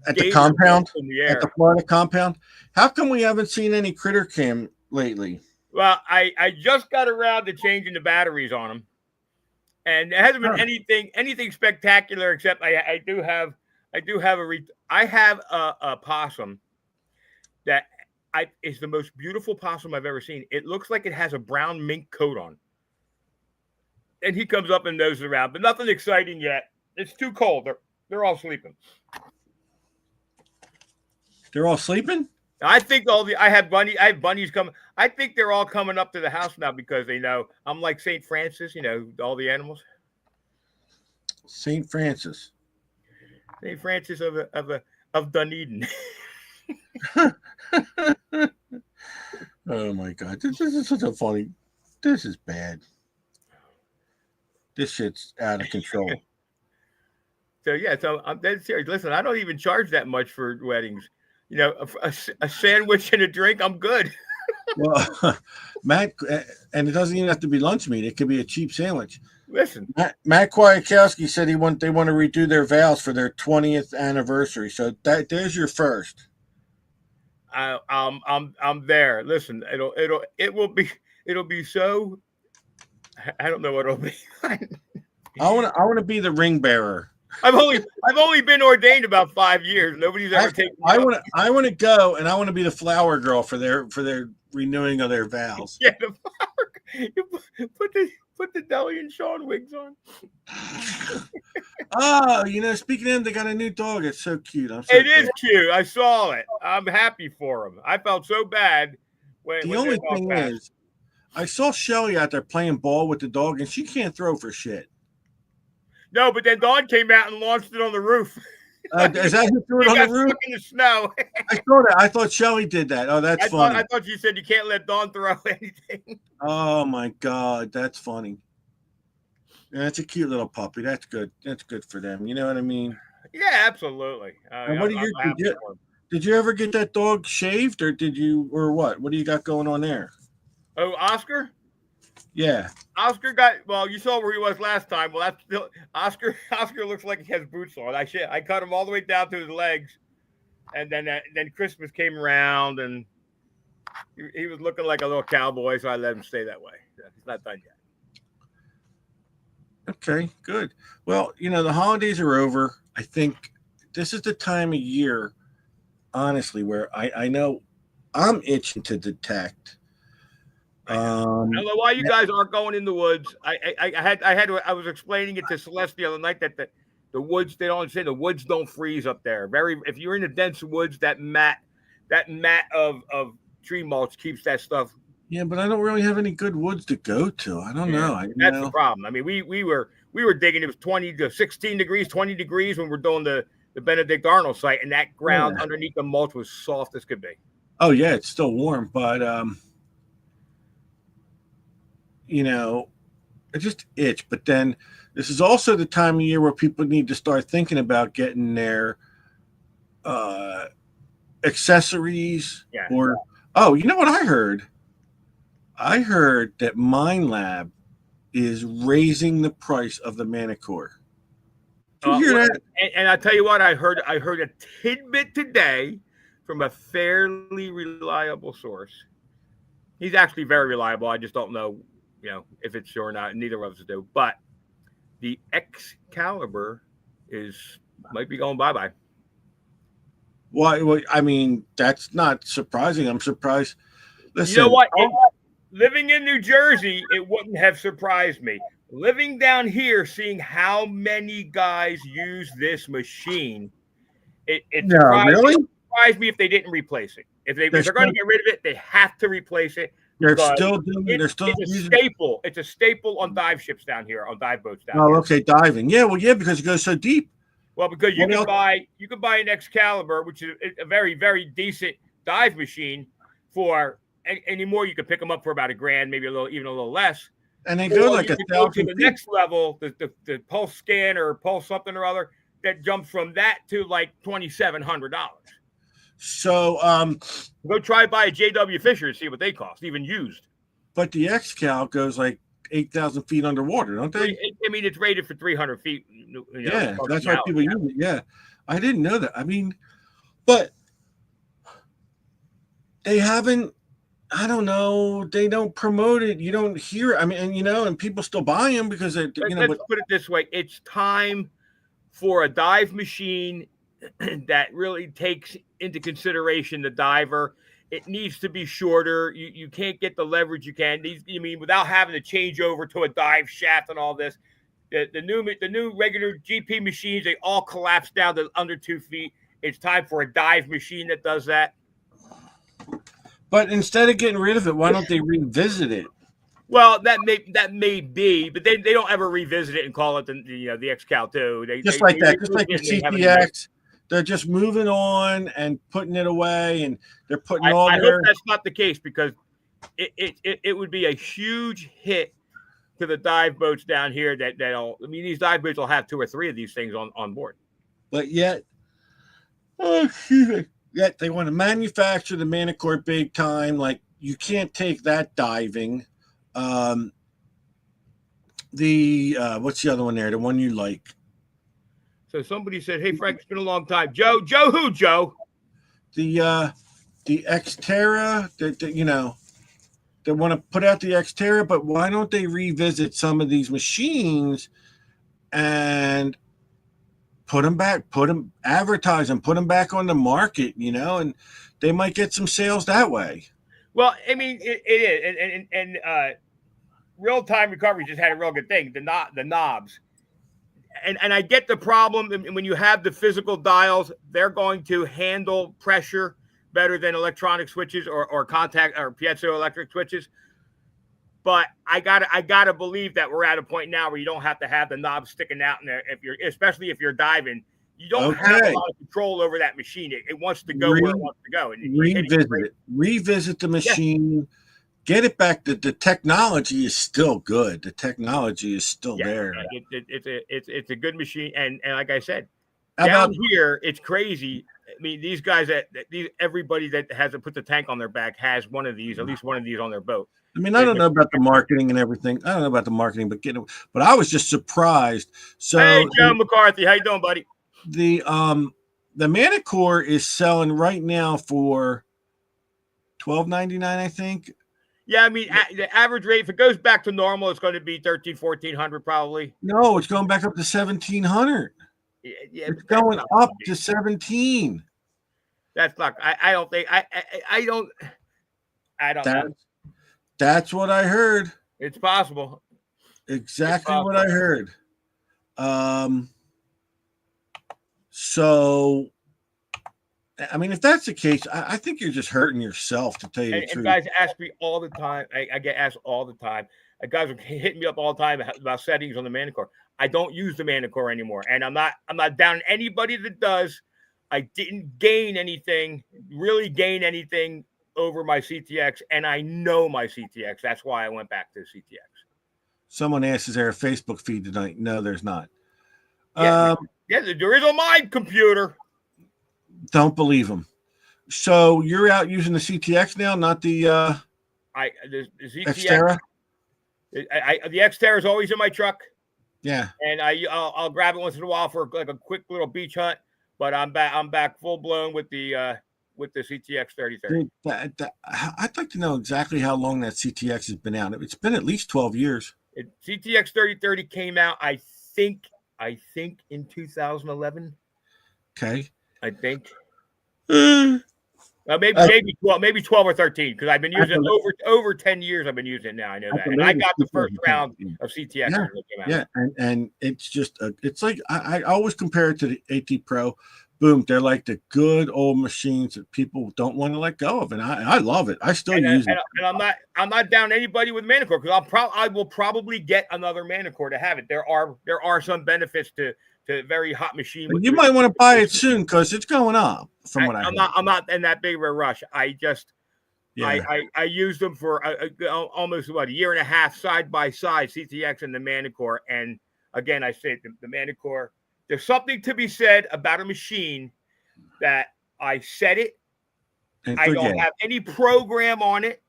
at the compound. In the air. At the Florida compound. How come we haven't seen any critter cam lately? Well, I just got around to changing the batteries on them, and it hasn't been anything spectacular except I have a possum that is the most beautiful possum I've ever seen. It looks like it has a brown mink coat on. And he comes up and noses around, but nothing exciting yet. It's too cold. They're all sleeping. They're all sleeping? I think I have bunnies coming. I think they're all coming up to the house now because they know I'm like St. Francis, all the animals. St. Francis. St. Francis of Dunedin. Oh my God. This is such a funny. This is bad. This shit's out of control. So I'm dead serious. Listen, I don't even charge that much for weddings. A sandwich and a drink, I'm good. Well, Matt, and it doesn't even have to be lunch meat. It could be a cheap sandwich. Listen, Matt Kwiatkowski said they want to redo their vows for their 20th anniversary. So there's your first. I'm there. Listen, it'll be so. I don't know what it'll be. I want to be the ring bearer. I've only been ordained about 5 years. Nobody's ever taken me. I want to go, and I want to be the flower girl for their renewing of their vows. Yeah, the flower. You put the Deli and Sean wigs on. Oh, speaking of them, they got a new dog. It's so cute. It is cute. I saw it. I'm happy for him. I felt so bad when the only thing is, I saw Shelly out there playing ball with the dog, and she can't throw for shit. No, but then Dawn came out and launched it on the roof. Is that who threw it on the roof? In the snow. I saw that. I thought Shelly did that. Oh, that's funny. I thought you said you can't let Dawn throw anything. Oh my God, that's funny. Yeah, that's a cute little puppy. That's good. That's good for them. You know what I mean? Yeah, absolutely. Did you ever get that dog shaved, or what? What do you got going on there? Oh, Oscar? Yeah. Oscar you saw where he was last time. Well, that's still Oscar looks like he has boots on. I cut him all the way down to his legs. And then Christmas came around and he was looking like a little cowboy, so I let him stay that way. He's not done yet. Okay, good. Well, the holidays are over. I think this is the time of year, honestly, where I know I'm itching to detect. I don't know why you guys aren't going in the woods. I was explaining it to Celeste the other night that the woods, they don't understand, the woods don't freeze up there. If you're in the dense woods, that mat of tree mulch keeps that stuff. Yeah, but I don't really have any good woods to go to. I don't know. That's the problem. I mean, we we were digging. It was 20 to 16 degrees, 20 degrees when we're doing the Benedict Arnold site, and that ground underneath the mulch was soft as could be. Oh yeah, it's still warm, but you know, it just itch. But then this is also the time of year where people need to start thinking about getting their accessories. Yeah. Or oh, you know what I heard? I heard that Mind Lab is raising the price of the Manicore. Did you hear that? And I tell you what, I heard a tidbit today from a fairly reliable source. He's actually very reliable. I just don't know, if it's true or not. Neither of us do. But the Excalibur might be going bye-bye. Well, I mean, that's not surprising. I'm surprised. Listen, you know what? Living in New Jersey, it wouldn't have surprised me. Living down here, seeing how many guys use this machine, it surprised me if they didn't replace it. If they're going to get rid of it, they have to replace it. They're still doing it. It's a staple. It's a staple on dive ships down here, on dive boats down here. Oh, okay, diving. Yeah, well, yeah, because it goes so deep. Well, because you can buy an Excalibur, which is a very, very decent dive machine for anymore. You can pick them up for about $1,000, maybe even a little less. And they go like go to the next level, the pulse scan or pulse something or other that jumps from that to like $2,700. So go try buy a JW Fisher and see what they cost, even used. But the X-Cal goes like 8,000 feet underwater, don't they? I mean, it's rated for 300 feet. Yeah, that's why people use it. Yeah, I didn't know that. I mean, but they haven't. I don't know. They don't promote it. You don't hear. I mean, and people still buy them because they. Let's put it this way: it's time for a dive machine that really takes into consideration the diver. It needs to be shorter. You can't get the leverage you can. Without having to change over to a dive shaft and all this. The new regular GP machines, they all collapse down to under 2 feet. It's time for a dive machine that does that. But instead of getting rid of it, why don't they revisit it? Well, that may be, but they don't ever revisit it and call it the X-Cal 2. Just like the CTX. They're just moving on and putting it away, and they're putting I hope that's not the case, because it would be a huge hit to the dive boats down here. These dive boats will have 2 or 3 of these things on board. But yet they want to manufacture the Manicore big time. Like, you can't take that diving. What's the other one there? The one you like? So somebody said, "Hey Frank, it's been a long time." Joe, who? Joe? The Xterra. They want to put out the Xterra, but why don't they revisit some of these machines and put them back, advertise them, put them back on the market, and they might get some sales that way. Well, I mean, it is, and real-time recovery just had a real good thing. The knobs. And I get the problem when you have the physical dials, they're going to handle pressure better than electronic switches or contact or piezoelectric switches. But I gotta believe that we're at a point now where you don't have to have the knob sticking out in there especially if you're diving. You don't have a lot of control over that machine. It wants to go where it wants to go. And revisit the machine. Yeah. Get it back. The technology is still good. The technology is still there. It's a good machine, and like I said, down here it's crazy. I mean, these guys everybody that hasn't put the tank on their back has one of these, at least one of these on their boat. I mean, I don't know about the marketing and everything. I don't know about the marketing, but I was just surprised. So, hey, Joe McCarthy, how you doing, buddy? The Manicore is selling right now for $12.99, I think. Yeah, I mean, the average rate, if it goes back to normal, it's going to be $1,300-1,400 probably. No, it's going back up to $1,700. Yeah, it's going up to 17. That's not. I don't think. I don't know. That's what I heard. It's possible. Exactly what I heard. So, I mean, if that's the case, I think you're just hurting yourself, to tell you the truth. And guys ask me all the time. I get asked all the time. Guys are hitting me up all the time about settings on the Manicore. I don't use the Manicore anymore, and I'm not down anybody that does. I didn't really gain anything over my CTX, and I know my CTX. That's why I went back to CTX. Someone asked, is there a Facebook feed tonight? No, there's not. Yeah, there is on my computer. Don't believe them. So you're out using the CTX now, not the the CTX. Xterra? The Xterra is always in my truck. Yeah, and I'll grab it once in a while for like a quick little beach hunt. But I'm back full blown with the CTX 3030. I'd like to know exactly how long that CTX has been out. It's been at least 12 years. CTX 3030 came out, I think in 2011. Okay. I think. Maybe 12 or 13, because I've been using it over 10 years. I've been using it now. I know that. And I got the first round of CTX that came out. Yeah, and it's just it's like I always compare it to the AT Pro. Boom, they're like the good old machines that people don't want to let go of, and I love it. I still use it. And I'm not down anybody with Manicore, because I will probably get another Manicore to have it. There are some benefits to a very hot machine. You might want to buy it soon because it's going up. From what I'm not in that big of a rush. I used them for almost a year and a half side by side, CTX and the Manicore. And again, I say the Manicore. There's something to be said about a machine that I set it. I don't have any program on it.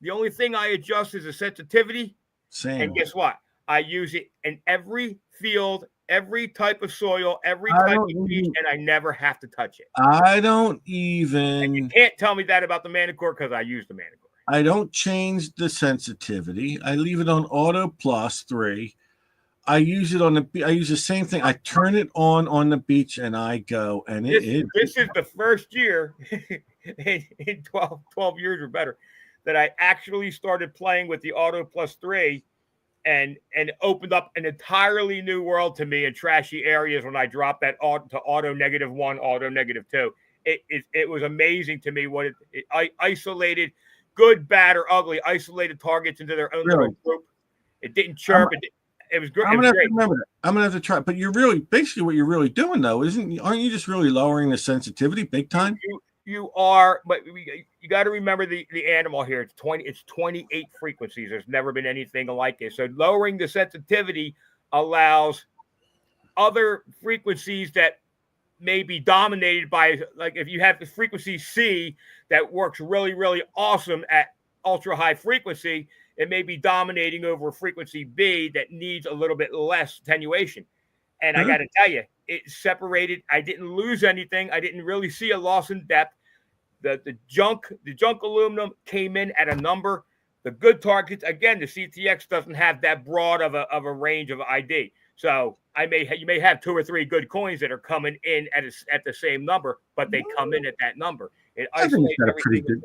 The only thing I adjust is the sensitivity. Same. And guess what? I use it in every field, every type of soil, every type of beach, and I never have to touch it. I don't even. And you can't tell me that about the Manicore, because I use the Manicore. I don't change the sensitivity. I leave it on Auto Plus 3. I use it I use the same thing. I turn it on the beach and I go. And this is the first year in 12 years or better that I actually started playing with the Auto Plus 3 and opened up an entirely new world to me in trashy areas when I dropped that to auto -1, auto -2. It was amazing to me what it isolated good, bad, or ugly, isolated targets into their own little group. It didn't chirp. It was great. I'm gonna have to remember that. I'm gonna have to try. But you're really basically what you're really doing though, aren't you just really lowering the sensitivity big time? You are, but you got to remember the animal here. It's 28 frequencies. There's never been anything like it. So lowering the sensitivity allows other frequencies that may be dominated by, like if you have the frequency C that works really, really awesome at ultra high frequency, it may be dominating over frequency B that needs a little bit less attenuation. And I got to tell you, it separated. I didn't lose anything. I didn't really see a loss in depth. The junk aluminum came in at a number. The good targets, again, the CTX doesn't have that broad of a range of ID. So you may have 2 or 3 good coins that are coming in at the same number, but they come in at that number. I think it's got a pretty good.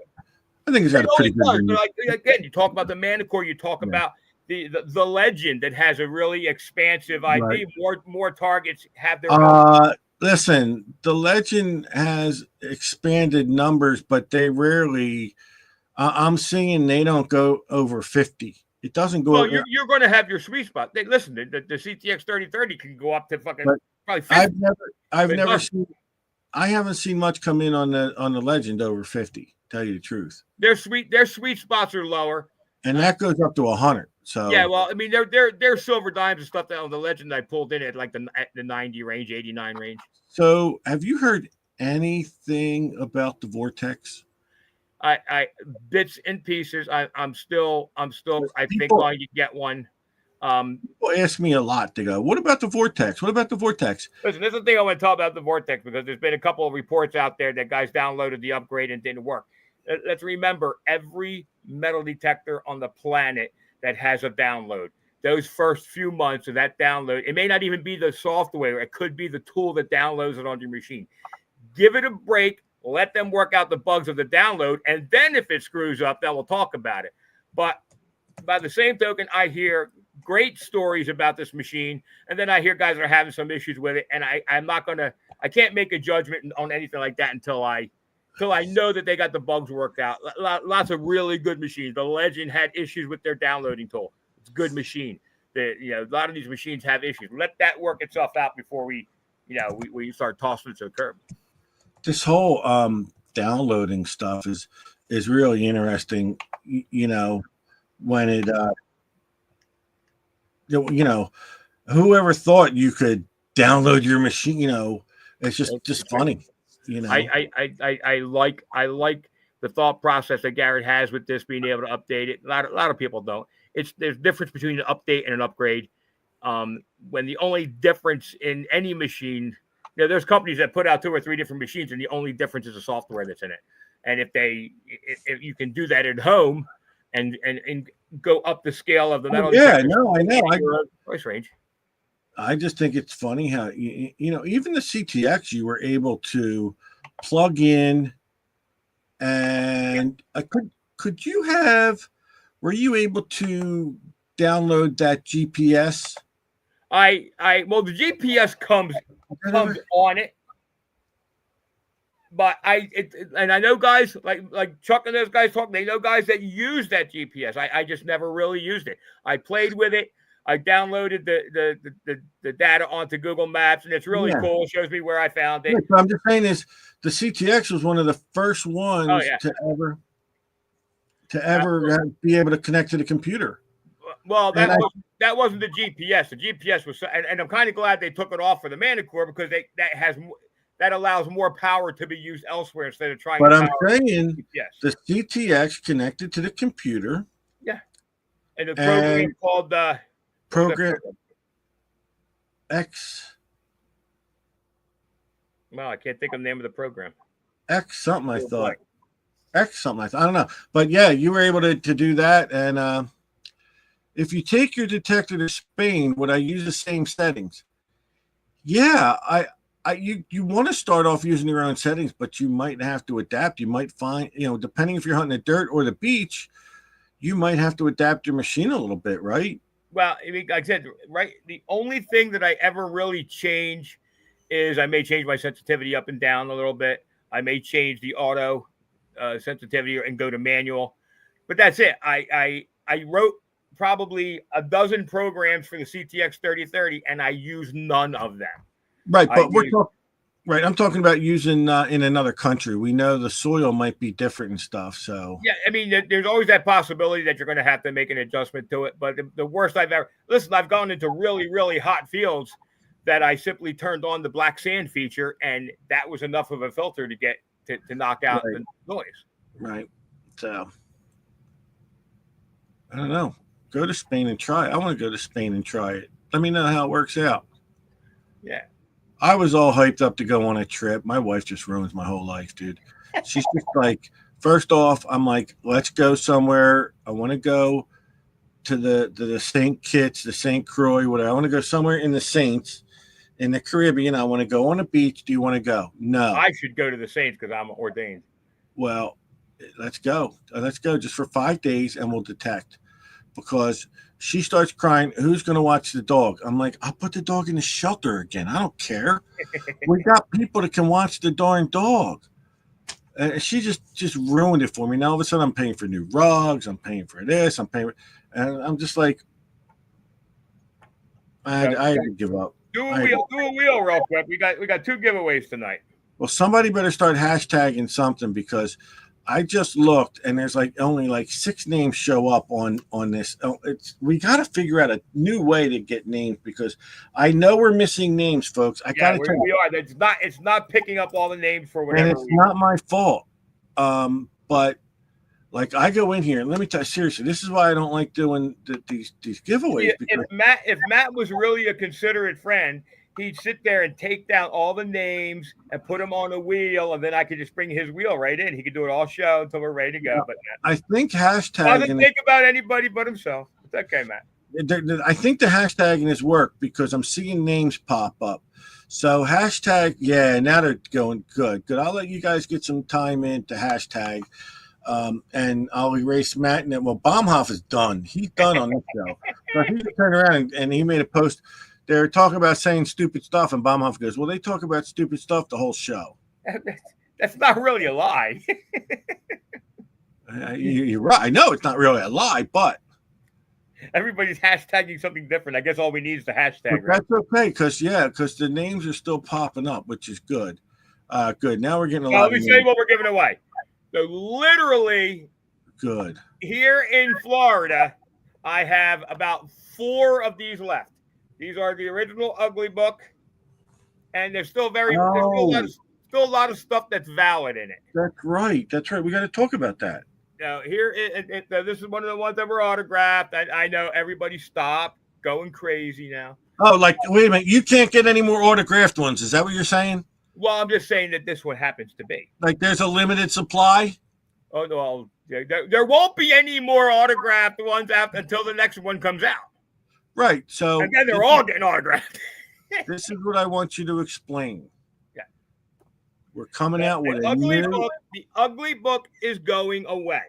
I think it's got a pretty good. Like, again, you talk about the Manicore, you talk about the Legend that has a really expansive ID. Right. More targets have their own. Listen, the Legend has expanded numbers, but they rarely. I'm seeing they don't go over 50. It doesn't go. Well, you're going to have your sweet spot. Listen, the CTX 3030 can go up to fucking probably 50. I've never seen. I haven't seen much come in on the Legend over 50. Tell you the truth, their sweet spots are lower, and that goes up to 100. So yeah, well, I mean, they're silver dimes and stuff that on the Legend I pulled in at like the 90 range, 89 range. So, have you heard anything about the Vortex? I bits and pieces. I'm still I think going to get one. People ask me a lot. They go, "What about the Vortex? What about the Vortex?" Listen, there's a thing I want to talk about the Vortex, because there's been a couple of reports out there that guys downloaded the upgrade and didn't work. Let's remember, every metal detector on the planet that has a download, those first few months of that download, it may not even be the software. It could be the tool that downloads it on your machine. Give it a break. Let them work out the bugs of the download. And then if it screws up, then we'll talk about it. But by the same token, I hear great stories about this machine. And then I hear guys are having some issues with it. And I can't make a judgment on anything like that until I know that they got the bugs worked out. Lots of really good machines. The Legend had issues with their downloading tool. It's a good machine. that a lot of these machines have issues. Let that work itself out before we start tossing it to the curb. This whole downloading stuff is really interesting. When it whoever thought you could download your machine, it's just funny. I like the thought process that Garrett has with this, being able to update it. A lot of people don't. There's difference between an update and an upgrade. When the only difference in any machine, there's companies that put out 2 or 3 different machines, and the only difference is the software that's in it. And if you can do that at home and go up the scale of the metal, I know. Price range. I just think it's funny how even the CTX you were able to plug in, and were you able to download that GPS? Well, the GPS comes on it, but and I know guys like Chuck and those guys talk. They know guys that use that GPS. I just never really used it. I played with it. I downloaded the data onto Google Maps, and it's really cool. It shows me where I found it. What I'm just saying is the CTX was one of the first ones to ever be able to connect to the computer. Well, that wasn't the GPS. The GPS was, and I'm kind of glad they took it off for the Manicore, because that allows more power to be used elsewhere instead of trying. But I'm saying the CTX connected to the computer. Yeah, and the program called Program X. Well, I can't think of the name of the program. X something I thought. X something I thought. I don't know. But yeah, you were able to do that. And if you take your detector to Spain, would I use the same settings? Yeah, you want to start off using your own settings, but you might have to adapt. You might find, depending if you're hunting the dirt or the beach, you might have to adapt your machine a little bit, right? Well, like I said, right, the only thing that I ever really change is I may change my sensitivity up and down a little bit. I may change the auto sensitivity and go to manual, but that's it. I wrote probably a dozen programs for the CTX 3030, and I use none of them. Right, but I'm talking about using in another country. We know the soil might be different and stuff. So yeah, I mean, there's always that possibility that you're going to have to make an adjustment to it. But the worst I've gone into really, really hot fields that I simply turned on the black sand feature, and that was enough of a filter to get to knock out the noise. Right. So I don't know. Go to Spain and try it. I want to go to Spain and try it. Let me know how it works out. Yeah. I was all hyped up to go on a trip. My wife just ruins my whole life, dude. She's just like, first off, I'm like, let's go somewhere. I want to go to the St. Kitts, the St. Croix, whatever. I want to go somewhere in the Saints, in the Caribbean. I want to go on a beach. Do you want to go? No. I should go to the Saints because I'm ordained. Well, let's go. Let's go just for 5 days, and we'll detect. Because she starts crying, who's going to watch the dog? I'm like, I'll put the dog in the shelter again. I don't care. We got people that can watch the darn dog. She just ruined it for me. Now all of a sudden I'm paying for new rugs. I'm paying for this. And I'm just like, I had to give up. Do a wheel real quick. We got 2 giveaways tonight. Well, somebody better start hashtagging something, because I just looked and there's only 6 names show up on this. We got to figure out a new way to get names, because I know we're missing names, folks. We are. It's not picking up all the names for whatever. And it's not my fault. But I go in here and let me tell you seriously, this is why I don't like doing these giveaways. If Matt was really a considerate friend, he'd sit there and take down all the names and put them on a wheel, and then I could just bring his wheel right in. He could do it all show until we're ready to go. But I think hashtag doesn't think about anybody but himself. It's okay, Matt. I think the hashtagging is work, because I'm seeing names pop up. So hashtag, now they're going good. I'll let you guys get some time in to hashtag, and I'll erase Matt. And well, Baumhoff is done. He's done on this show. So he just turned around and he made a post. They're talking about saying stupid stuff, and Baumhoff goes, well, they talk about stupid stuff the whole show. That's not really a lie. You're right. I know it's not really a lie, but Everybody's hashtagging something different. I guess all we need is the hashtag, But right? that's okay, because the names are still popping up, which is good. Good. Now we're getting a Now, lot let of me show you names. what we're giving away. So, literally, Good. here in Florida, I have about 4 of these left. These are the original Ugly Book, and there's still Oh, still a lot of stuff that's valid in it. that's right. That's right. We got to talk about that. Now, here, this is one of the ones that were autographed. I know everybody stopped going crazy now. Oh, like, wait a minute. You can't get any more autographed ones. Is that what you're saying? Well, I'm just saying that this one happens to be. Like, there's a limited supply? Oh no, there won't be any more autographed ones until the next one comes out. Right. So, And then they're all getting autographed. this is what I want you to explain. Yeah. We're coming out with The a Ugly new. Book. The Ugly Book is going away.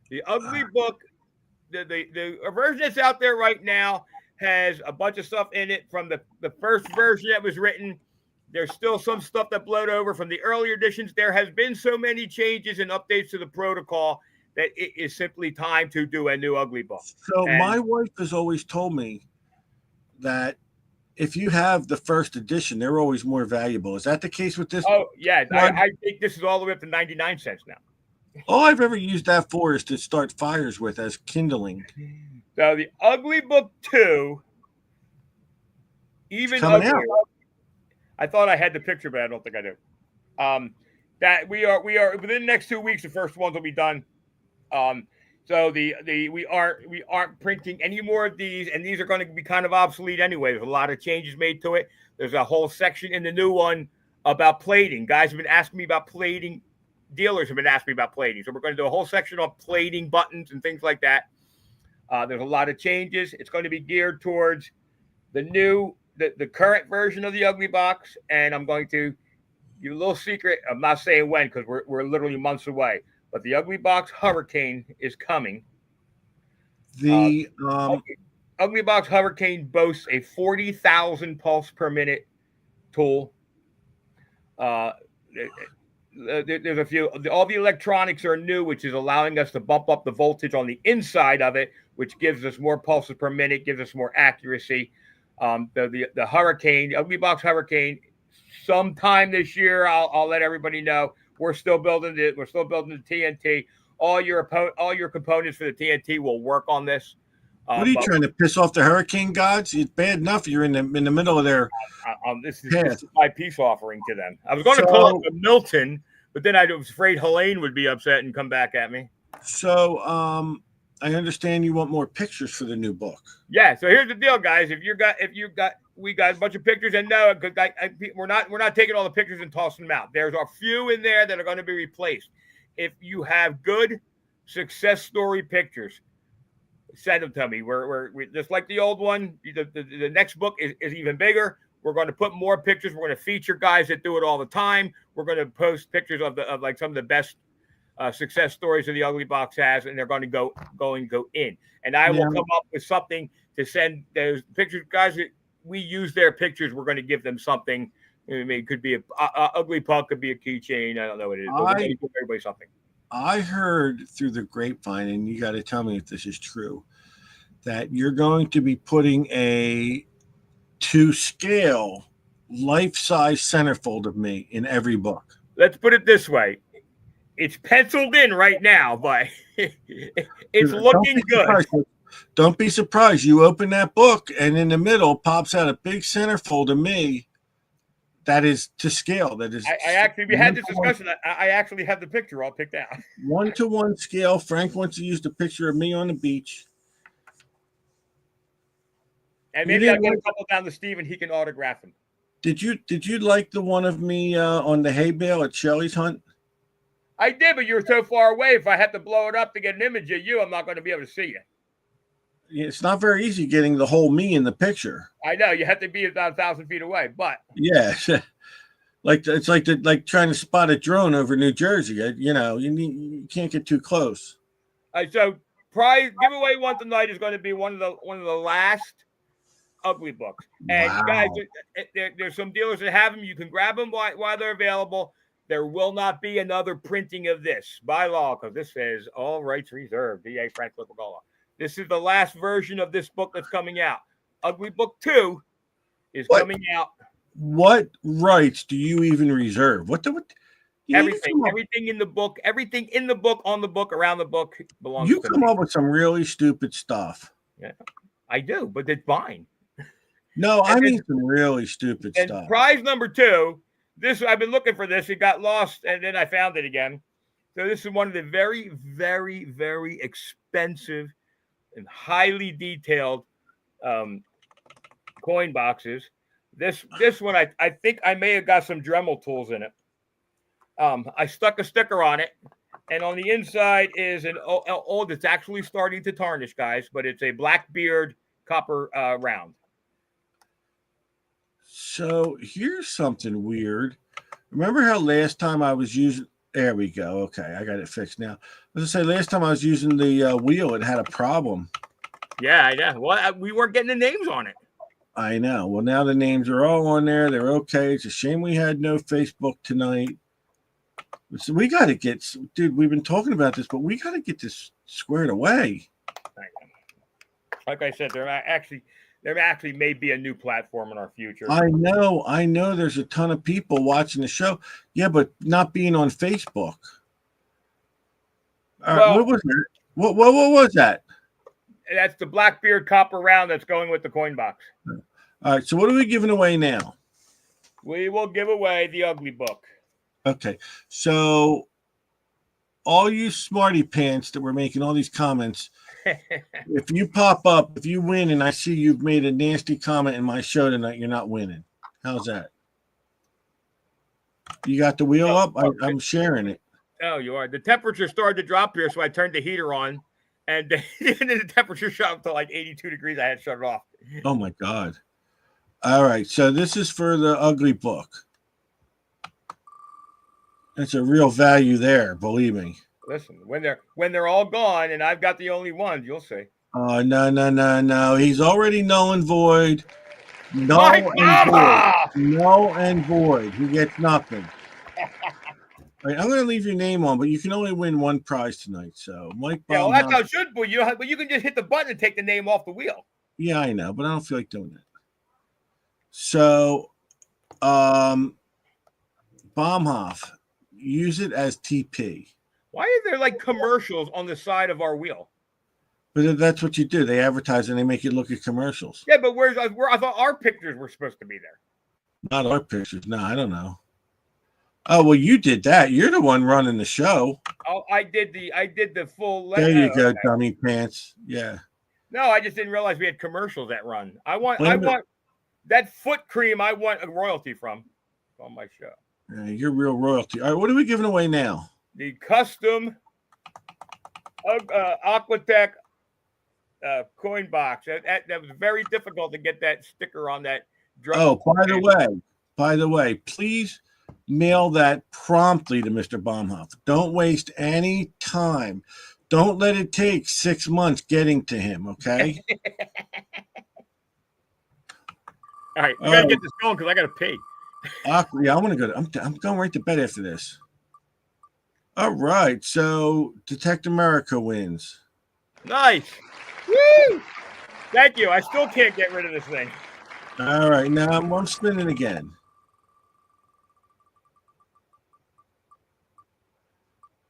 The Ugly Book, the version that's out there right now has a bunch of stuff in it from the first version that was written. There's still some stuff that blowed over from the earlier editions. There has been so many changes and updates to the protocol that it is simply time to do a new Ugly Book. So, And my wife has always told me that if you have the first edition, they're always more valuable. Is that the case with this? oh yeah, What? I think this is all the way up to 99 cents now. All I've ever used that for is to start fires with as kindling. So the Ugly Book 2, even coming uglier. out. I thought I had the picture, but I don't think I do. That we are within the next 2 weeks. The first ones will be done. So we aren't printing any more of these, and these are going to be kind of obsolete anyway. There's a lot of changes made to it. There's a whole section in the new one about plating. Guys have been asking me about plating. Dealers have been asking me about plating. So we're going to do a whole section on plating buttons and things like that. There's a lot of changes. It's going to be geared towards the current version of the Ugly Box, and I'm going to give you a little secret. I'm not saying when because we're literally months away. But the Ugly Box Hurricane is coming. The Ugly Box Hurricane boasts a 40,000 pulse per minute tool. There's a few. All the electronics are new, which is allowing us to bump up the voltage on the inside of it, which gives us more pulses per minute, gives us more accuracy. The Hurricane, the Ugly Box Hurricane, sometime this year, I'll let everybody know. We're still building the TNT. All your components for the TNT will work on this. what are you trying to piss off the hurricane gods? It's bad enough you're in the middle of their. This is my peace offering to them. I was going to call it Milton, but then I was afraid Helene would be upset and come back at me. So I understand you want more pictures for the new book. Yeah. So here's the deal, guys. We got a bunch of pictures, and no, because we're not taking all the pictures and tossing them out. There's a few in there that are going to be replaced. If you have good success story pictures, send them to me. We're just like the old one. The next book is even bigger. We're going to put more pictures. We're going to feature guys that do it all the time. We're going to post pictures of like some of the best success stories that the Ugly Box has, and they're going to go in. And I will come up with something to send those pictures, guys. We use their pictures. We're going to give them something. I mean, it could be a Ugly Puck, could be a keychain. I don't know what it is. But we're going to give everybody something. I heard through the grapevine, and you got to tell me if this is true, that you're going to be putting a to scale life-size centerfold of me in every book. Let's put it this way. It's penciled in right now, but it's looking good. Don't be surprised. You open that book, and in the middle pops out a big centerfold of me that is to scale. That is. We had this discussion. I actually have the picture all picked out. 1-to-1 scale. Frank wants to use the picture of me on the beach. And maybe I'll get a couple down to Steve, and he can autograph them. Did you like the one of me on the hay bale at Shelley's hunt? I did, but you're so far away. If I had to blow it up to get an image of you, I'm not going to be able to see you. It's not very easy getting the whole me in the picture. I know you have to be about 1,000 feet away, but yeah, it's like trying to spot a drone over New Jersey. You can't get too close. So prize giveaway one tonight is going to be one of the last Ugly Books. And guys, there's some dealers that have them. You can grab them while they're available. There will not be another printing of this by law because this says all rights reserved. D.A. Frank Lipigola. This is the last version of this book that's coming out. Ugly Book 2 is What? coming out. What rights do you even reserve? What? You Everything in the book, on the book, around the book belongs you to come me. up with some really stupid stuff. Yeah, I do, but it's mine. No, I And mean then- some really stupid And stuff. prize number 2, this I've been looking for this. It got lost, and then I found it again. So this is one of the very, very, very expensive and highly detailed coin boxes. This one, I think I may have got some Dremel tools in it. I stuck a sticker on it, and on the inside is an old. It's actually starting to tarnish, guys, but it's a Blackbeard copper round. So here's something weird. Remember how last time I was using? There we go. Okay, I got it fixed now. I was gonna say last time I was using the wheel, it had a problem. Yeah, I know. Well, we weren't getting the names on it. I know. Well, now the names are all on there. They're okay. It's a shame we had no Facebook tonight. So we got to get, dude. We've been talking about this, but we got to get this squared away. Like I said, there actually may be a new platform in our future. I know. There's a ton of people watching the show. Yeah, but not being on Facebook. All right, what was that? What was that? That's the Blackbeard copper round that's going with the coin box. All right. So what are we giving away now? We will give away the Ugly Book. Okay. So all you smarty pants that were making all these comments, if you pop up, if you win and I see you've made a nasty comment in my show tonight, you're not winning. How's that? You got the wheel up? I'm sharing it. Oh, you are. The temperature started to drop here, so I turned the heater on, and the temperature shot up to like 82 degrees. I had to shut it off. Oh, my God. All right. So this is for the Ugly Book. It's a real value there, believe me. Listen, when they're all gone, and I've got the only ones, you'll see. Oh, no. He's already null and void. Null and void. He gets nothing. All right, I'm going to leave your name on, but you can only win one prize tonight. So, Mike. Yeah, well, that's how it should be. But you can just hit the button and take the name off the wheel. Yeah, I know, but I don't feel like doing that. So, Baumhoff, use it as TP. Why are there like commercials on the side of our wheel? But that's what you do. They advertise and they make you look at commercials. Yeah, but I thought our pictures were supposed to be there. Not our pictures. No, I don't know. Oh, well, you did that. You're the one running the show. Oh, I did the full. There you go, dummy pants. Yeah. No, I just didn't realize we had commercials that run. I want that foot cream. I want a royalty from on my show. Yeah, you're real royalty. All right, what are we giving away now? The custom Aquatech coin box. That was very difficult to get that sticker on that drum. Oh, by the way, please mail that promptly to Mr. Baumhoff. Don't waste any time. Don't let it take 6 months getting to him, okay? All right, we gotta get this going because I gotta pee. Yeah, I want to go. I'm going right to bed after this. All right, so Detect America wins. Nice. Woo! Thank you. I still can't get rid of this thing. All right, now I'm spinning again.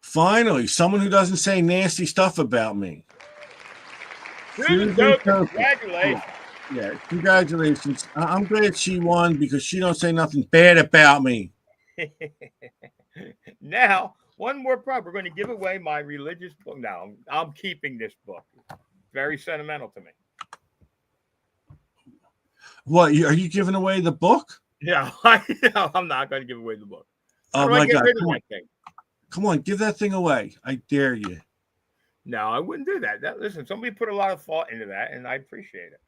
Finally, someone who doesn't say nasty stuff about me. Susan Token, congratulations. Yeah, congratulations. I'm glad she won because she don't say nothing bad about me. Now, one more prize. We're going to give away my religious book. Now, I'm keeping this book. Very sentimental to me. What, are you giving away the book? Yeah, I'm not going to give away the book. Oh, my God. Come on, give that thing away. I dare you. No, I wouldn't do that. Listen, somebody put a lot of thought into that, and I appreciate it.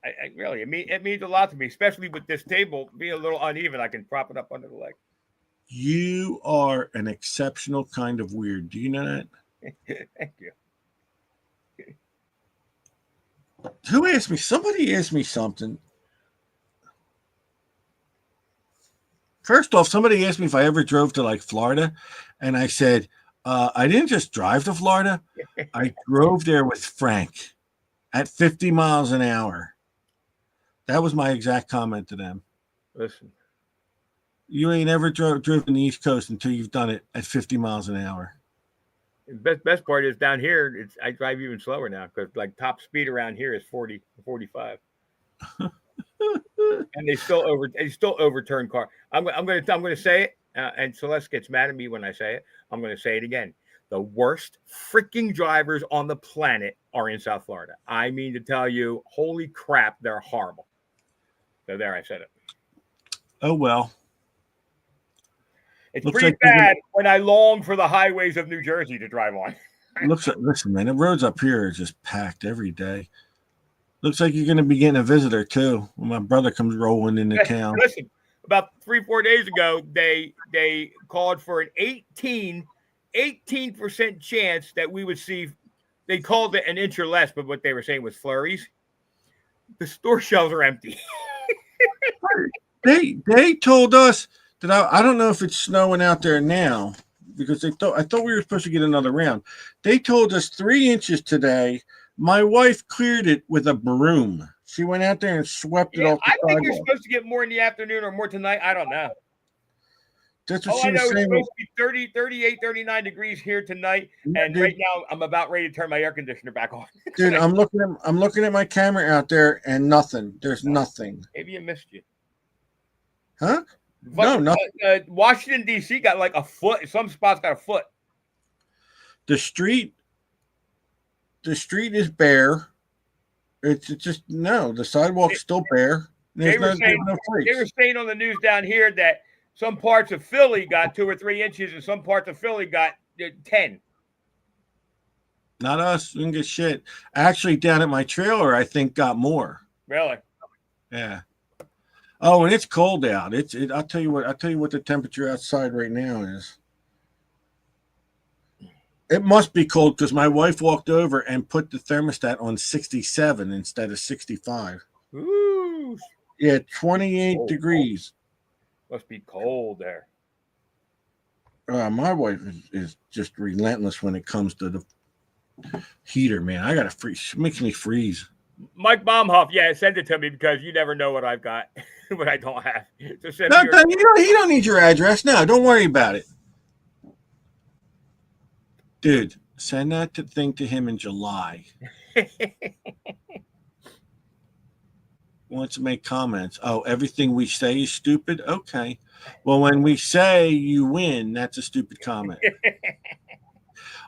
I really, it means a lot to me, especially with this table being a little uneven. I can prop it up under the leg. You are an exceptional kind of weird. Do you know that? Thank you. Who asked me? Somebody asked me something. First off, somebody asked me if I ever drove to like Florida, and I said, I didn't just drive to Florida. I drove there with Frank at 50 miles an hour. That was my exact comment to them. Listen, You ain't ever driven the East Coast until you've done it at 50 miles an hour. the best part is down here. I drive even slower now because like top speed around here is 40, 45. And they still overturn car. I'm going to say it, and Celeste gets mad at me when I say it. I'm going to say it again. The worst freaking drivers on the planet are in South Florida. I mean to tell you, holy crap, they're horrible. So there, I said it. Oh, well. It's Looks pretty like bad when I long for the highways of New Jersey to drive on. Listen, man, the roads up here are just packed every day. Looks like you're going to be getting a visitor, too, when my brother comes rolling into town. Listen, about 3-4 days ago, they called for an 18% chance that we would see. They called it an inch or less, but what they were saying was flurries. The store shelves are empty. They told us that I don't know if it's snowing out there now because I thought we were supposed to get another round. They told us 3 inches today. My wife cleared it with a broom. She went out there and swept it off the I think you're sidewalk. supposed to get more in the afternoon or more tonight. I don't know. That's what All she I know was is it's saying. supposed to be 30, 38, 39 degrees here tonight. And Dude, right now, I'm about ready to turn my air conditioner back on. dude, I'm looking at my camera out there and nothing. There's nothing. Maybe you missed you. Huh? No, nothing. Washington, D.C. got like a foot. Some spots got a foot. The street is bare. It's just no. The sidewalk's still bare. They were saying on the news down here that some parts of Philly got 2 or 3 inches, and some parts of Philly got 10. Not us. We didn't get shit. Actually, down at my trailer, I think got more. Really? Yeah. Oh, and it's cold out. I'll tell you what the temperature outside right now is. It must be cold because my wife walked over and put the thermostat on 67 instead of 65. Ooh. Yeah, 28 degrees. Must be cold there. My wife is just relentless when it comes to the heater, man. I gotta freeze. She makes me freeze. Mike Baumhoff, send it to me because you never know what I've got, what I don't have. So send No, me your- you don't need your address. No, don't worry about it. Dude, send that thing to him in July. Wants to make comments. Oh, everything we say is stupid? Okay. Well, when we say you win, that's a stupid comment.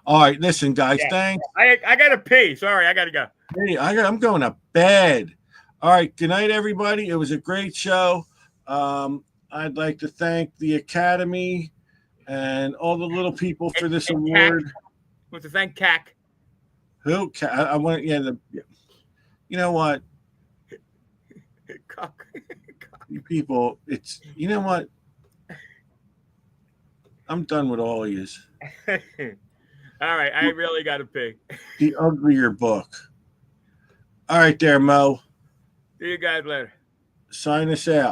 All right, listen, guys, thanks. I got to pee. Sorry, I got to go. Hey, I'm going to bed. All right, good night, everybody. It was a great show. I'd like to thank the Academy and all the little people for this award. I want to thank CAC. Who? I want, you know what? You people, you know what? I'm done with all of yous. All right, I really got to pee. The uglier book. All right there, Mo. See you guys later. Sign us out.